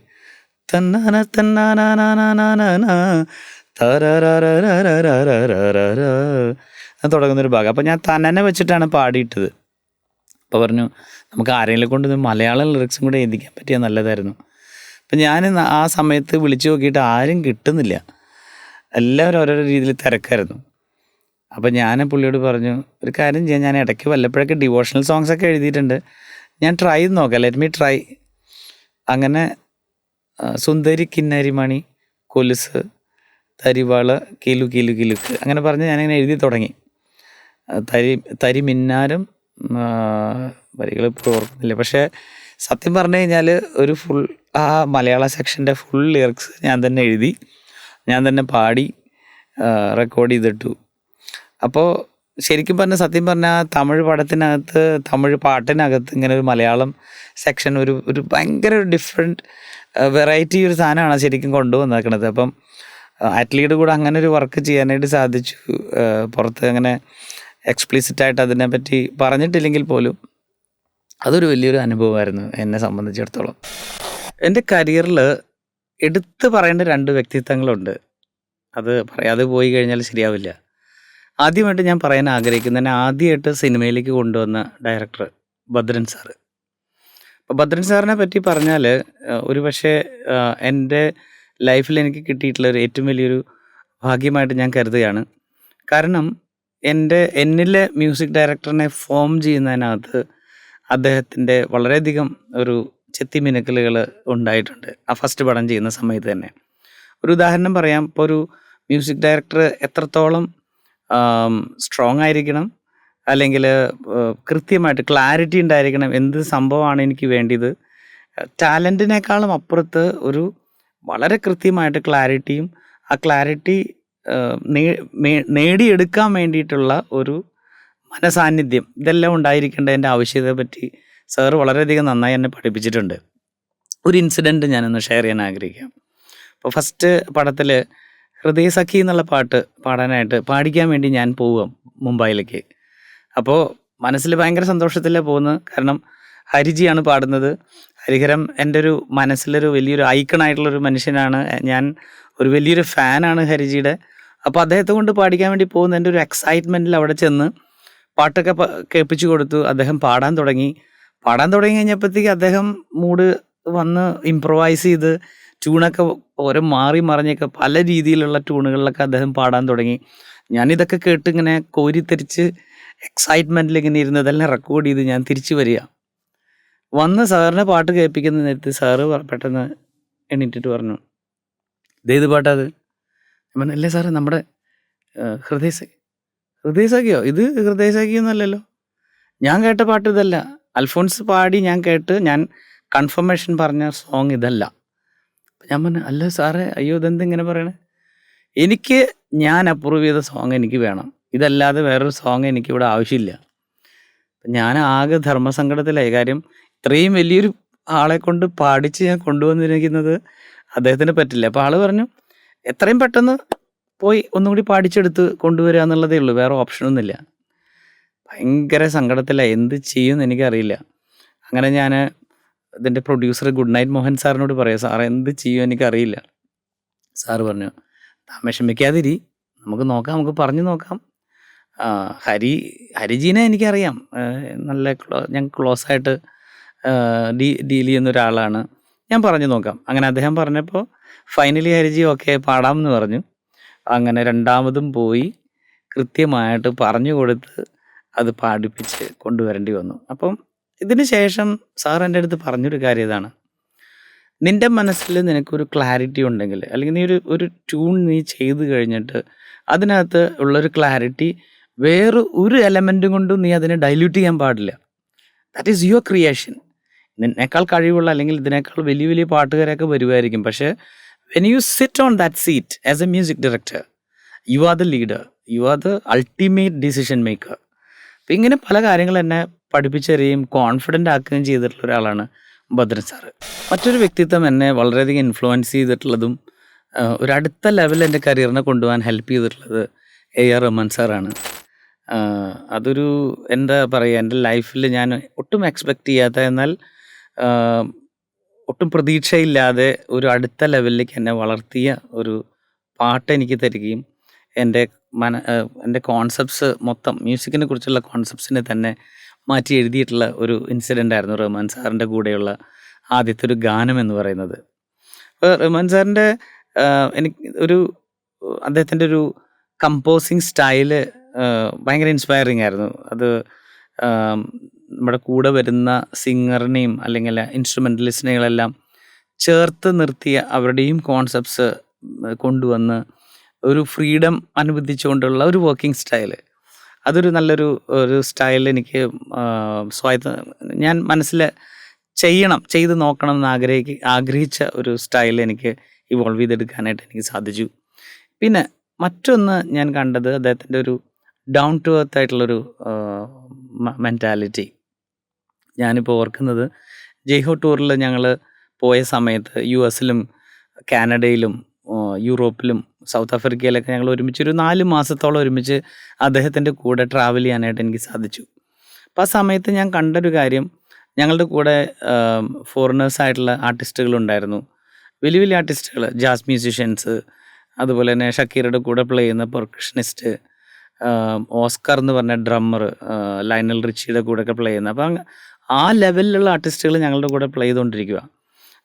തന്നാന തന്നാനാനാനാനാന തുടങ്ങുന്നൊരു ഭാഗം. അപ്പോൾ ഞാൻ തന്നെ വെച്ചിട്ടാണ് പാടിയിട്ടത്. അപ്പോൾ പറഞ്ഞു നമുക്ക് ആരെങ്കിലും കൊണ്ട് മലയാളം ലിറിക്സും കൂടെ എഴുതിക്കാൻ പറ്റിയാൽ നല്ലതായിരുന്നു. അപ്പം ഞാൻ ആ സമയത്ത് വിളിച്ചു നോക്കിയിട്ട് ആരും കിട്ടുന്നില്ല, എല്ലാവരും ഓരോരോ രീതിയിൽ തിരക്കായിരുന്നു. അപ്പോൾ ഞാൻ പുള്ളിയോട് പറഞ്ഞു, ഒരു കാര്യം ചെയ്യാം, ഞാൻ ഇടയ്ക്ക് വല്ലപ്പോഴൊക്കെ ഡിവോഷണൽ സോങ്സൊക്കെ എഴുതിയിട്ടുണ്ട്, ഞാൻ ട്രൈ ചെയ്ത് നോക്കാം, ലെറ്റ് മീ ട്രൈ. അങ്ങനെ സുന്ദരി കിന്നരിമണി കൊലുസ് തരിവാള് കിലു കിലു കിലുക്ക് അങ്ങനെ പറഞ്ഞ് ഞാനിങ്ങനെ എഴുതി തുടങ്ങി. തരി മിന്നാരം വരികൾ ഇപ്പോൾ ഓർക്കുന്നില്ല. പക്ഷേ സത്യം പറഞ്ഞു കഴിഞ്ഞാൽ ഒരു ഫുൾ ആ മലയാള സെക്ഷൻ്റെ ഫുൾ ലിറിക്സ് ഞാൻ തന്നെ എഴുതി, ഞാൻ തന്നെ പാടി റെക്കോർഡ് ചെയ്തിട്ടു. അപ്പോൾ ശരിക്കും പറഞ്ഞാൽ സത്യം പറഞ്ഞാൽ തമിഴ് പടത്തിനകത്ത്, തമിഴ് പാട്ടിനകത്ത് ഇങ്ങനെ ഒരു മലയാളം സെക്ഷൻ ഒരു ഭയങ്കര ഒരു ഡിഫറെൻറ്റ് വെറൈറ്റി ഒരു സാധനമാണ് ശരിക്കും കൊണ്ടുവന്നേക്കണത്. അപ്പം ആറ്റ്ലിയുടെ കൂടെ അങ്ങനെ ഒരു വർക്ക് ചെയ്യാനായിട്ട് സാധിച്ചു. പുറത്ത് അങ്ങനെ എക്സ്പ്ലിസിറ്റായിട്ട് അതിനെപ്പറ്റി പറഞ്ഞിട്ടില്ലെങ്കിൽ പോലും അതൊരു വലിയൊരു അനുഭവമായിരുന്നു എന്നെ സംബന്ധിച്ചിടത്തോളം. എൻ്റെ കരിയറിൽ എടുത്തു പറയേണ്ട 2 വ്യക്തിത്വങ്ങളുണ്ട്. അത് പറയാതെ പോയി കഴിഞ്ഞാൽ ശരിയാവില്ല. ആദ്യമായിട്ട് ഞാൻ പറയാൻ ആഗ്രഹിക്കുന്നത്, എന്നെ ആദ്യമായിട്ട് സിനിമയിലേക്ക് കൊണ്ടുവന്ന ഡയറക്ടർ ഭദ്രൻ സാറ്. അപ്പോൾ ഭദ്രൻ സാറിനെ പറ്റി പറഞ്ഞാൽ ഒരു പക്ഷേ എൻ്റെ ലൈഫിൽ എനിക്ക് കിട്ടിയിട്ടുള്ള ഏറ്റവും വലിയൊരു ഭാഗ്യമായിട്ട് ഞാൻ കരുതുകയാണ്. കാരണം എന്നിലെ മ്യൂസിക് ഡയറക്ടറിനെ ഫോം ചെയ്യുന്നതിനകത്ത് അദ്ദേഹത്തിൻ്റെ വളരെയധികം ഒരു ചെത്തിമിനുക്കലുകൾ ഉണ്ടായിട്ടുണ്ട് ആ ഫസ്റ്റ് പടം ചെയ്യുന്ന സമയത്ത് തന്നെ. ഒരു ഉദാഹരണം പറയാം. ഇപ്പോൾ ഒരു മ്യൂസിക് ഡയറക്ടർ എത്രത്തോളം സ്ട്രോങ് ആയിരിക്കണം, അല്ലെങ്കിൽ കൃത്യമായിട്ട് ക്ലാരിറ്റി ഉണ്ടായിരിക്കണം, എന്ത് സംഭവമാണ് എനിക്ക് വേണ്ടിയത്, ടാലൻറ്റിനേക്കാളും അപ്പുറത്ത് ഒരു വളരെ കൃത്യമായിട്ട് ക്ലാരിറ്റിയും ആ ക്ലാരിറ്റി നേടിയെടുക്കാൻ വേണ്ടിയിട്ടുള്ള ഒരു മനസാന്നിധ്യം, ഇതെല്ലാം ഉണ്ടായിരിക്കേണ്ടതിൻ്റെ ആവശ്യകതയെ പറ്റി സാറ് വളരെയധികം നന്നായി എന്നെ പഠിപ്പിച്ചിട്ടുണ്ട്. ഒരു ഇൻസിഡൻറ്റ് ഞാനൊന്ന് ഷെയർ ചെയ്യാൻ ആഗ്രഹിക്കാം. അപ്പോൾ ഫസ്റ്റ് പടത്തിൽ ഹൃദയസഖി എന്നുള്ള പാട്ട് പാടിക്കാൻ വേണ്ടി ഞാൻ പോവുക മുംബൈയിലേക്ക്. അപ്പോൾ മനസ്സിൽ ഭയങ്കര സന്തോഷത്തിലാണ് പോകുന്നത്. കാരണം ഹരിജിയാണ് പാടുന്നത്. ഹരിഹരം എൻ്റെ ഒരു മനസ്സിലൊരു വലിയൊരു ഐക്കണായിട്ടുള്ളൊരു മനുഷ്യനാണ്. ഞാൻ ഒരു വലിയൊരു ഫാനാണ് ഹരിജിയുടെ. അപ്പോൾ അദ്ദേഹത്തെ കൊണ്ട് പാടിക്കാൻ വേണ്ടി പോകുന്ന എൻ്റെ ഒരു എക്സൈറ്റ്മെൻറ്റിൽ അവിടെ ചെന്ന് പാട്ടൊക്കെ കേൾപ്പിച്ചു കൊടുത്തു. അദ്ദേഹം പാടാൻ തുടങ്ങി കഴിഞ്ഞപ്പോഴത്തേക്ക് അദ്ദേഹം മൂഡ് വന്ന് ഇംപ്രവൈസ് ചെയ്ത് ട്യൂണൊക്കെ ഓരോ മാറി മറിഞ്ഞൊക്കെ പല രീതിയിലുള്ള ട്യൂണുകളിലൊക്കെ അദ്ദേഹം പാടാൻ തുടങ്ങി. ഞാനിതൊക്കെ കേട്ട് ഇങ്ങനെ കോരിത്തെരിച്ച് എക്സൈറ്റ്മെൻറ്റിൽ ഇങ്ങനെ ഇരുന്നതെല്ലാം റെക്കോർഡ് ചെയ്ത് ഞാൻ തിരിച്ചു വരിക. വന്ന് സാറിനെ പാട്ട് കേൾപ്പിക്കുന്ന നേരത്ത് സാറ് പെട്ടെന്ന് എണീറ്റിട്ട് പറഞ്ഞു, ഇതേത് പാട്ടാത്? ഞാൻ പറഞ്ഞു, അല്ലേ സാറ് നമ്മുടെ ഹൃദയസഖിയോ? ഇത് ഹൃദയസഖിയൊന്നുമല്ലല്ലോ, ഞാൻ കേട്ട പാട്ട് ഇതല്ല. അൽഫോൺസ് പാടി ഞാൻ കൺഫർമേഷൻ പറഞ്ഞ സോങ് ഇതല്ല. ഞാൻ പറഞ്ഞു, അല്ല സാറേ, അയ്യോ ഇതെന്തിങ്ങനെ പറയണേ, ഞാൻ അപ്രൂവ് ചെയ്ത സോങ് എനിക്ക് വേണം, ഇതല്ലാതെ വേറൊരു സോങ് എനിക്കിവിടെ ആവശ്യമില്ല. ഞാൻ ആകെ ധർമ്മസങ്കടത്തിലായി. കാര്യം ഇത്രയും വലിയൊരു ആളെ കൊണ്ട് പാടിച്ച് ഞാൻ കൊണ്ടുവന്നിരിക്കുന്നത് അദ്ദേഹത്തിന് പറ്റില്ല. അപ്പോൾ ആള് പറഞ്ഞു, എത്രയും പെട്ടെന്ന് പോയി ഒന്നും കൂടി പാടിച്ചെടുത്ത് കൊണ്ടുവരിക എന്നുള്ളതേ ഉള്ളൂ, വേറെ ഓപ്ഷനൊന്നുമില്ല. ഭയങ്കര സങ്കടത്തിലായി, എന്ത് ചെയ്യുമെന്ന് എനിക്കറിയില്ല. അങ്ങനെ ഞാൻ ഇതിൻ്റെ പ്രൊഡ്യൂസർ ഗുഡ് നൈറ്റ് മോഹൻ സാറിനോട് പറയാം, സാറേ എന്ത് ചെയ്യുമോ എനിക്കറിയില്ല. സാറ് പറഞ്ഞു, താൻ വിഷമിക്കാതിരി, നമുക്ക് നോക്കാം, നമുക്ക് പറഞ്ഞു നോക്കാം. ഹരിജീനെ എനിക്കറിയാം, നല്ല ഞാൻ ക്ലോസ് ആയിട്ട് ഡീൽ ചെയ്യുന്ന ഒരാളാണ്, ഞാൻ പറഞ്ഞു നോക്കാം. അങ്ങനെ അദ്ദേഹം പറഞ്ഞപ്പോൾ ഫൈനലി ഹരിജി ഓക്കെ പാടാമെന്ന് പറഞ്ഞു. അങ്ങനെ രണ്ടാമതും പോയി കൃത്യമായിട്ട് പറഞ്ഞു കൊടുത്ത് അത് പാടിപ്പിച്ച് കൊണ്ടുവരേണ്ടി വന്നു. അപ്പം ഇതിന് ശേഷം സാർ എൻ്റെ അടുത്ത് പറഞ്ഞൊരു കാര്യം ഇതാണ്, നിൻ്റെ മനസ്സിൽ നിനക്കൊരു ക്ലാരിറ്റി ഉണ്ടെങ്കിൽ, അല്ലെങ്കിൽ നീ ഒരു ട്യൂൺ നീ ചെയ്ത് കഴിഞ്ഞിട്ട് അതിനകത്ത് ഉള്ളൊരു ക്ലാരിറ്റി വേറെ ഒരു എലമെൻറ്റും കൊണ്ടും നീ അതിനെ ഡൈല്യൂട്ട് ചെയ്യാൻ പാടില്ല. That is your creation. നിന്നേക്കാൾ കഴിവുള്ള അല്ലെങ്കിൽ ഇതിനേക്കാൾ വലിയ വലിയ പാട്ടുകാരൊക്കെ വരുമായിരിക്കും, പക്ഷേ when you sit on that seat as a music director, you are the leader, you are the ultimate decision maker. അപ്പം ഇങ്ങനെ പല കാര്യങ്ങൾ എന്നെ പഠിപ്പിച്ചറിയുകയും കോൺഫിഡൻ്റ് ആക്കുകയും ചെയ്തിട്ടുള്ള ഒരാളാണ് ഭദ്രൻ സാറ്. മറ്റൊരു വ്യക്തിത്വം എന്നെ വളരെയധികം ഇൻഫ്ലുവൻസ് ചെയ്തിട്ടുള്ളതും ഒരടുത്ത ലെവലിൽ എൻ്റെ കരിയറിനെ കൊണ്ടുപോകാൻ ഹെൽപ്പ് ചെയ്തിട്ടുള്ളത് AR റഹ്മാൻ സാറാണ്. അതൊരു എന്താ പറയുക, എൻ്റെ ലൈഫിൽ ഞാൻ ഒട്ടും എക്സ്പെക്റ്റ് ചെയ്യാത്ത, എന്നാൽ ഒട്ടും പ്രതീക്ഷയില്ലാതെ ഒരു അടുത്ത ലെവലിലേക്ക് എന്നെ വളർത്തിയ ഒരു പാട്ട് എനിക്ക് തരികയും എൻ്റെ കോൺസെപ്റ്റ്സ് മൊത്തം, മ്യൂസിക്കിനെ കുറിച്ചുള്ള കോൺസെപ്റ്റ്സിനെ തന്നെ മാറ്റി എഴുതിയിട്ടുള്ള ഒരു ഇൻസിഡൻ്റ് ആയിരുന്നു റഹ്മാൻ സാറിൻ്റെ കൂടെയുള്ള ആദ്യത്തെ ഒരു ഗാനം എന്ന് പറയുന്നത്. അപ്പോൾ റഹ്മാൻ സാറിൻ്റെ എനിക്ക് അദ്ദേഹത്തിൻ്റെ ഒരു കമ്പോസിങ് സ്റ്റൈല് ഭയങ്കര ഇൻസ്പയറിങ് ആയിരുന്നു. അത് നമ്മുടെ കൂടെ വരുന്ന സിംഗറിനെയും അല്ലെങ്കിൽ ഇൻസ്ട്രുമെൻ്റലിസ്റ്റിനെകളെല്ലാം ചേർത്ത് നിർത്തിയ അവരുടെയും കോൺസെപ്റ്റ്സ് കൊണ്ടുവന്ന് ഒരു ഫ്രീഡം അനുവദിച്ചുകൊണ്ടുള്ള ഒരു വർക്കിംഗ് സ്റ്റൈല്, അതൊരു നല്ലൊരു സ്റ്റൈൽ എനിക്ക് ഞാൻ മനസ്സിൽ ചെയ്ത് നോക്കണം എന്ന് ആഗ്രഹിച്ച ഒരു സ്റ്റൈൽ എനിക്ക് ഇവോൾവ് ചെയ്തെടുക്കാനായിട്ട് എനിക്ക് സാധിച്ചു. പിന്നെ മറ്റൊന്ന് ഞാൻ കണ്ടത് അദ്ദേഹത്തിൻ്റെ ഒരു ഡൗൺ ടു എർത്ത് ആയിട്ടുള്ളൊരു മെൻറ്റാലിറ്റി. ഞാനിപ്പോൾ ഓർക്കുന്നത്, ജയ്ഹോ ടൂറിൽ ഞങ്ങൾ പോയ സമയത്ത് US-ലും കാനഡയിലും യൂറോപ്പിലും സൗത്ത് ആഫ്രിക്കയിലൊക്കെ ഞങ്ങൾ ഒരുമിച്ചൊരു 4 മാസത്തോളം ഒരുമിച്ച് അദ്ദേഹത്തിൻ്റെ കൂടെ ട്രാവൽ ചെയ്യാനായിട്ട് എനിക്ക് സാധിച്ചു. അപ്പോൾ ആ സമയത്ത് ഞാൻ കണ്ടൊരു കാര്യം, ഞങ്ങളുടെ കൂടെ ഫോറിനേഴ്സായിട്ടുള്ള ആർട്ടിസ്റ്റുകളുണ്ടായിരുന്നു, വലിയ വലിയ ആർട്ടിസ്റ്റുകൾ, ജാസ് മ്യൂസിഷ്യൻസ്, അതുപോലെ തന്നെ ഷക്കീറയുടെ കൂടെ പ്ലേ ചെയ്യുന്ന പെർക്കഷനിസ്റ്റ്, ഓസ്കർ എന്ന് പറഞ്ഞ ഡ്രമ്മർ, ലയണൽ റിച്ചിയുടെ കൂടെയൊക്കെ പ്ലേ ചെയ്യുന്ന, അപ്പോൾ ആ ലെവലിലുള്ള ആർട്ടിസ്റ്റുകൾ ഞങ്ങളുടെ കൂടെ പ്ലേ ചെയ്തുകൊണ്ടിരിക്കുക.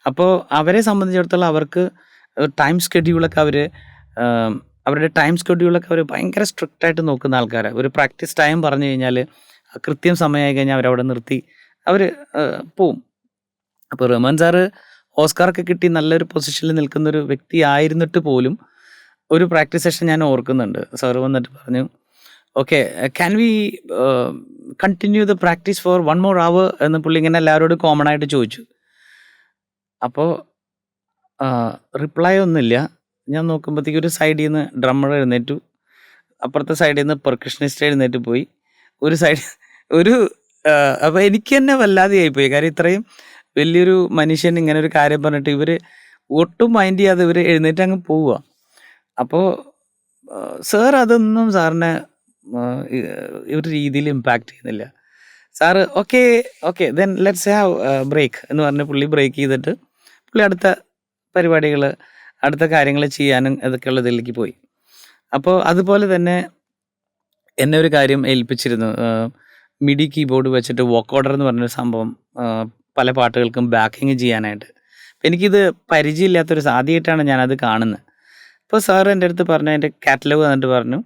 അപ്പോൾ അവരെ സംബന്ധിച്ചിടത്തോളം അവർക്ക് ടൈം സ്കെഡ്യൂളൊക്കെ അവരുടെ ടൈം സ്കെഡ്യൂളൊക്കെ അവർ ഭയങ്കര സ്ട്രിക്റ്റായിട്ട് നോക്കുന്ന ആൾക്കാരാണ്. ഒരു പ്രാക്ടീസ് ടൈം പറഞ്ഞു കഴിഞ്ഞാൽ കൃത്യം സമയമായി കഴിഞ്ഞാൽ അവരവിടെ നിർത്തി അവർ പോവും. അപ്പോൾ റഹ്മാൻ സാറ് ഓസ്കാറൊക്കെ കിട്ടി നല്ലൊരു പൊസിഷനിൽ നിൽക്കുന്നൊരു വ്യക്തി ആയിരുന്നിട്ട് പോലും ഒരു പ്രാക്ടീസ് സെഷൻ ഞാൻ ഓർക്കുന്നുണ്ട്. സാറ് വന്നിട്ട് പറഞ്ഞു, okay can we continue the practice for 1 more hour എന്ന് പുള്ളി ഇങ്ങനെ എല്ലാവരോടും കോമൺ ആയിട്ട് ചോദിച്ചു. അപ്പോൾ റിപ്ലൈ ഒന്നുമില്ല. ഞാൻ നോക്കുമ്പോഴത്തേക്ക് ഒരു സൈഡിൽ നിന്ന് ഡ്രമ്മർ എഴുന്നേറ്റു, അപ്പുറത്തെ സൈഡിൽ നിന്ന് പെർക്കഷനിസ്റ്റ് എഴുന്നേറ്റ് പോയി, അപ്പോൾ എനിക്ക് തന്നെ വല്ലാതെ ആയിപ്പോയി. കാര്യം ഇത്രയും വലിയൊരു മനുഷ്യൻ ഇങ്ങനെ ഒരു കാര്യം പറഞ്ഞിട്ട് ഇവർ ഒട്ടും മൈൻഡ് ചെയ്യാതെ ഇവർ എഴുന്നേറ്റ് അങ്ങ് പോവുക. അപ്പോൾ സാർ അതൊന്നും സാറിനെ ഒരു രീതിയിൽ ഇമ്പാക്റ്റ് ചെയ്യുന്നില്ല. Sir okay then let's have break എന്ന് പറഞ്ഞ് പുള്ളി ബ്രേക്ക് ചെയ്തിട്ട് പുള്ളി അടുത്ത പരിപാടികൾ, അടുത്ത കാര്യങ്ങൾ ചെയ്യാനും ഇതൊക്കെയുള്ള ഇതിലേക്ക് പോയി. അപ്പോൾ അതുപോലെ തന്നെ എന്നെ ഒരു കാര്യം ഏൽപ്പിച്ചിരുന്നു, മിഡി കീബോർഡ് വെച്ചിട്ട് വോക്ക് ഓർഡർ എന്ന് പറഞ്ഞൊരു സംഭവം പല പാട്ടുകൾക്കും ബാക്കിങ് ചെയ്യാനായിട്ട്. അപ്പോൾ എനിക്കിത് പരിചയമില്ലാത്തൊരു ആദ്യമായിട്ടാണ് ഞാനത് കാണുന്നത്. അപ്പോൾ സാറ് എൻ്റെ അടുത്ത് പറഞ്ഞു, എൻ്റെ കാറ്റലോഗ് വന്നിട്ട് പറഞ്ഞു,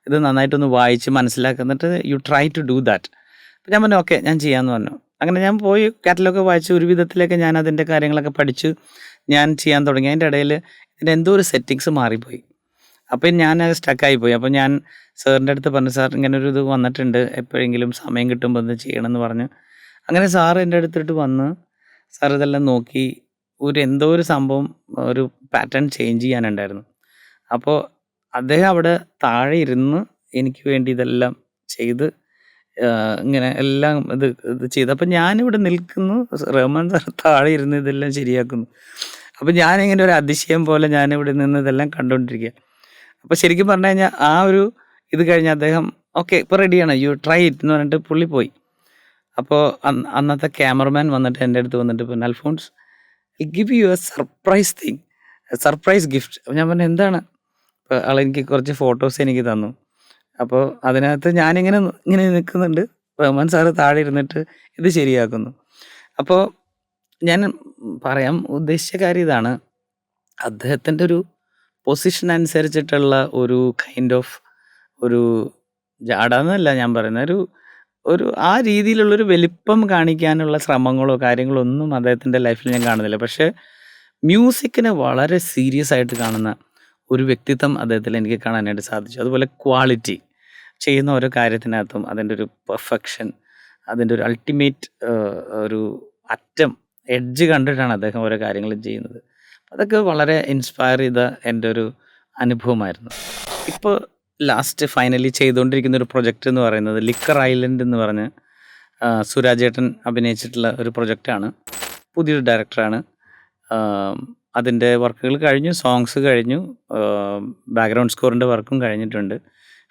ഇത് നന്നായിട്ടൊന്ന് വായിച്ച് മനസ്സിലാക്കുന്നിട്ട് you try to do that. അപ്പോൾ ഞാൻ പറഞ്ഞു ഓക്കെ ഞാൻ ചെയ്യാമെന്ന് പറഞ്ഞു. അങ്ങനെ ഞാൻ പോയി കാറ്റലോഗ് വായിച്ച് ഒരു വിധത്തിലേക്ക് ഞാൻ അതിൻ്റെ കാര്യങ്ങളൊക്കെ പഠിച്ച് ഞാൻ ചെയ്യാൻ തുടങ്ങി. അതിൻ്റെ ഇടയിൽ ഇതിൻ്റെ എന്തോ ഒരു സെറ്റിങ്സ് മാറിപ്പോയി. അപ്പോൾ ഞാൻ സ്റ്റക്കായിപ്പോയി. അപ്പോൾ ഞാൻ സാറിൻ്റെ അടുത്ത് പറഞ്ഞു, സാർ ഇങ്ങനെ ഒരു ഇത് വന്നിട്ടുണ്ട്, എപ്പോഴെങ്കിലും സമയം കിട്ടുമ്പോൾ ഒന്ന് ചെയ്യണമെന്ന് പറഞ്ഞു. അങ്ങനെ സാറ് എൻ്റെ അടുത്തിട്ട് വന്ന് സാർ ഇതെല്ലാം നോക്കി എന്തോ ഒരു സംഭവം, ഒരു പാറ്റേൺ ചേഞ്ച് ചെയ്യാനുണ്ടായിരുന്നു. അപ്പോൾ അദ്ദേഹം അവിടെ താഴെ ഇരുന്ന് എനിക്ക് വേണ്ടി ഇതെല്ലാം ചെയ്ത് ഇങ്ങനെ എല്ലാം ഇത് ചെയ്ത്. അപ്പം ഞാനിവിടെ നിൽക്കുന്നു, റഹ്മാൻ സാർ താഴെ ഇരുന്ന് ഇതെല്ലാം ശരിയാക്കുന്നു. അപ്പം ഞാനിങ്ങനെ ഒരു അതിശയം പോലെ ഞാനിവിടെ നിന്ന് ഇതെല്ലാം കണ്ടുകൊണ്ടിരിക്കുക. അപ്പോൾ ശരിക്കും പറഞ്ഞു കഴിഞ്ഞാൽ ആ ഒരു ഇത് കഴിഞ്ഞ് അദ്ദേഹം ഓക്കെ ഇപ്പോൾ റെഡിയാണ്, യു ട്രൈ ഇറ്റ് എന്ന് പറഞ്ഞിട്ട് പുള്ളി പോയി. അപ്പോൾ അന്നത്തെ ക്യാമറമാൻ വന്നിട്ട് എൻ്റെ അടുത്ത് വന്നിട്ട് പറഞ്ഞു, Alphonse I give you a surprise thing, surprise gift. അപ്പോൾ ഞാൻ പറഞ്ഞു എന്താണ്? അപ്പോൾ ആളെനിക്ക് കുറച്ച് ഫോട്ടോസ് എനിക്ക് തന്നു. അപ്പോൾ അതിനകത്ത് ഞാനിങ്ങനെ ഇങ്ങനെ നിൽക്കുന്നുണ്ട്, റഹ്മാൻ സാറ് താഴെ ഇരുന്നിട്ട് ഇത് ശരിയാക്കുന്നു. അപ്പോൾ ഞാൻ പറയാൻ ഉദ്ദേശിച്ച കാര്യം ഇതാണ്, അദ്ദേഹത്തിൻ്റെ ഒരു പൊസിഷൻ അനുസരിച്ചിട്ടുള്ള ഒരു കൈൻഡ് ഓഫ് ഒരു ജാടാന്നല്ല ഞാൻ പറയുന്നത്, ഒരു ആ രീതിയിലുള്ളൊരു വലിപ്പം കാണിക്കാനുള്ള ശ്രമങ്ങളോ കാര്യങ്ങളോ ഒന്നും അദ്ദേഹത്തിൻ്റെ ലൈഫിൽ ഞാൻ കാണുന്നില്ല. പക്ഷേ മ്യൂസിക്കിനെ വളരെ സീരിയസ് ആയിട്ട് കാണുന്ന ഒരു വ്യക്തിത്വം അദ്ദേഹത്തിൽ എനിക്ക് കാണാനായിട്ട് സാധിച്ചു. അതുപോലെ ക്വാളിറ്റി, ചെയ്യുന്ന ഓരോ കാര്യത്തിനകത്തും അതിൻ്റെ ഒരു പെർഫെക്ഷൻ, അതിൻ്റെ ഒരു അൾട്ടിമേറ്റ് ഒരു അറ്റം എഡ്ജ് കണ്ടിട്ടാണ് അദ്ദേഹം ഓരോ കാര്യങ്ങളും ചെയ്യുന്നത്. അതൊക്കെ വളരെ ഇൻസ്പയർ ചെയ്ത എൻ്റെ ഒരു അനുഭവമായിരുന്നു. ഇപ്പോൾ ലാസ്റ്റ് ഫൈനലി ചെയ്തുകൊണ്ടിരിക്കുന്ന ഒരു പ്രൊജക്റ്റ് എന്ന് പറയുന്നത് ലിക്കർ ഐലൻഡ് എന്ന് പറഞ്ഞ് സുരാജേട്ടൻ അഭിനയിച്ചിട്ടുള്ള ഒരു പ്രൊജക്റ്റാണ്. പുതിയൊരു ഡയറക്ടറാണ്. അതിൻ്റെ വർക്കുകൾ കഴിഞ്ഞു, സോങ്സ് കഴിഞ്ഞു, ബാക്ക്ഗ്രൗണ്ട് സ്കോറിൻ്റെ വർക്കും കഴിഞ്ഞിട്ടുണ്ട്.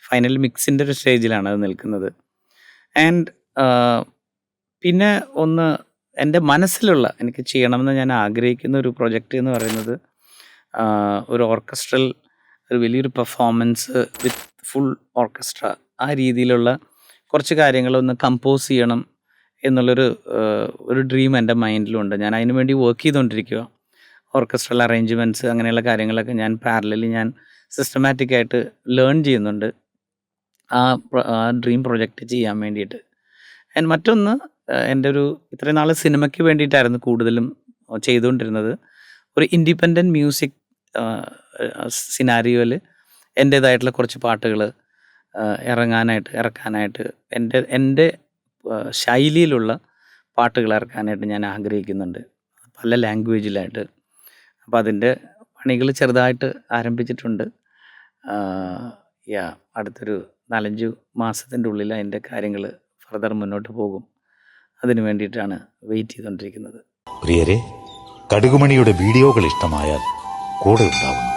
ഫൈനൽ മിക്സിൻ്റെ ഒരു സ്റ്റേജിലാണ് അത് നിൽക്കുന്നത്. ആൻഡ് പിന്നെ ഒന്ന് എൻ്റെ മനസ്സിലുള്ള എനിക്ക് ചെയ്യണമെന്ന് ഞാൻ ആഗ്രഹിക്കുന്ന ഒരു പ്രൊജക്റ്റ് എന്ന് പറയുന്നത് ഒരു ഓർക്കസ്ട്രൽ ഒരു വലിയൊരു പെർഫോമൻസ് വിത്ത് ഫുൾ ഓർക്കസ്ട്ര, ആ രീതിയിലുള്ള കുറച്ച് കാര്യങ്ങളൊന്ന് കമ്പോസ് ചെയ്യണം എന്നുള്ളൊരു ഒരു ഡ്രീം എൻ്റെ മൈൻഡിലുണ്ട്. ഞാൻ അതിനു വേണ്ടി വർക്ക് ചെയ്തുകൊണ്ടിരിക്കുക. ഓർക്കസ്ട്രൽ അറേഞ്ച്മെൻറ്റ്സ് അങ്ങനെയുള്ള കാര്യങ്ങളൊക്കെ ഞാൻ പാരലലി ഞാൻ സിസ്റ്റമാറ്റിക്കായിട്ട് ലേൺ ചെയ്യുന്നുണ്ട് ആ ഡ്രീം പ്രൊജക്റ്റ് ചെയ്യാൻ വേണ്ടിയിട്ട്. ആൻഡ് മറ്റൊന്ന്, എൻ്റെ ഒരു ഇത്രയും നാൾ സിനിമയ്ക്ക് വേണ്ടിയിട്ടായിരുന്നു കൂടുതലും ചെയ്തുകൊണ്ടിരുന്നത്. ഒരു ഇൻഡിപെൻഡൻറ്റ് മ്യൂസിക് സിനാരിയോയിൽ എൻ്റേതായിട്ടുള്ള കുറച്ച് പാട്ടുകൾ ഇറക്കാനായിട്ട് എൻ്റെ ശൈലിയിലുള്ള പാട്ടുകൾ ഇറക്കാനായിട്ട് ഞാൻ ആഗ്രഹിക്കുന്നുണ്ട്, പല ലാംഗ്വേജിലായിട്ട്. അപ്പോൾ അതിൻ്റെ പണികൾ ചെറുതായിട്ട് ആരംഭിച്ചിട്ടുണ്ട്. അടുത്തൊരു 4-5 മാസത്തിൻ്റെ ഉള്ളിൽ അതിൻ്റെ കാര്യങ്ങൾ ഫർദർ മുന്നോട്ട് പോകും. അതിന് വേണ്ടിയിട്ടാണ് വെയിറ്റ് ചെയ്തുകൊണ്ടിരിക്കുന്നത്. പ്രിയരെ, കടുകുമണിയുടെ വീഡിയോകൾ ഇഷ്ടമായാൽ കൂടെ ഉണ്ടാവുന്നു.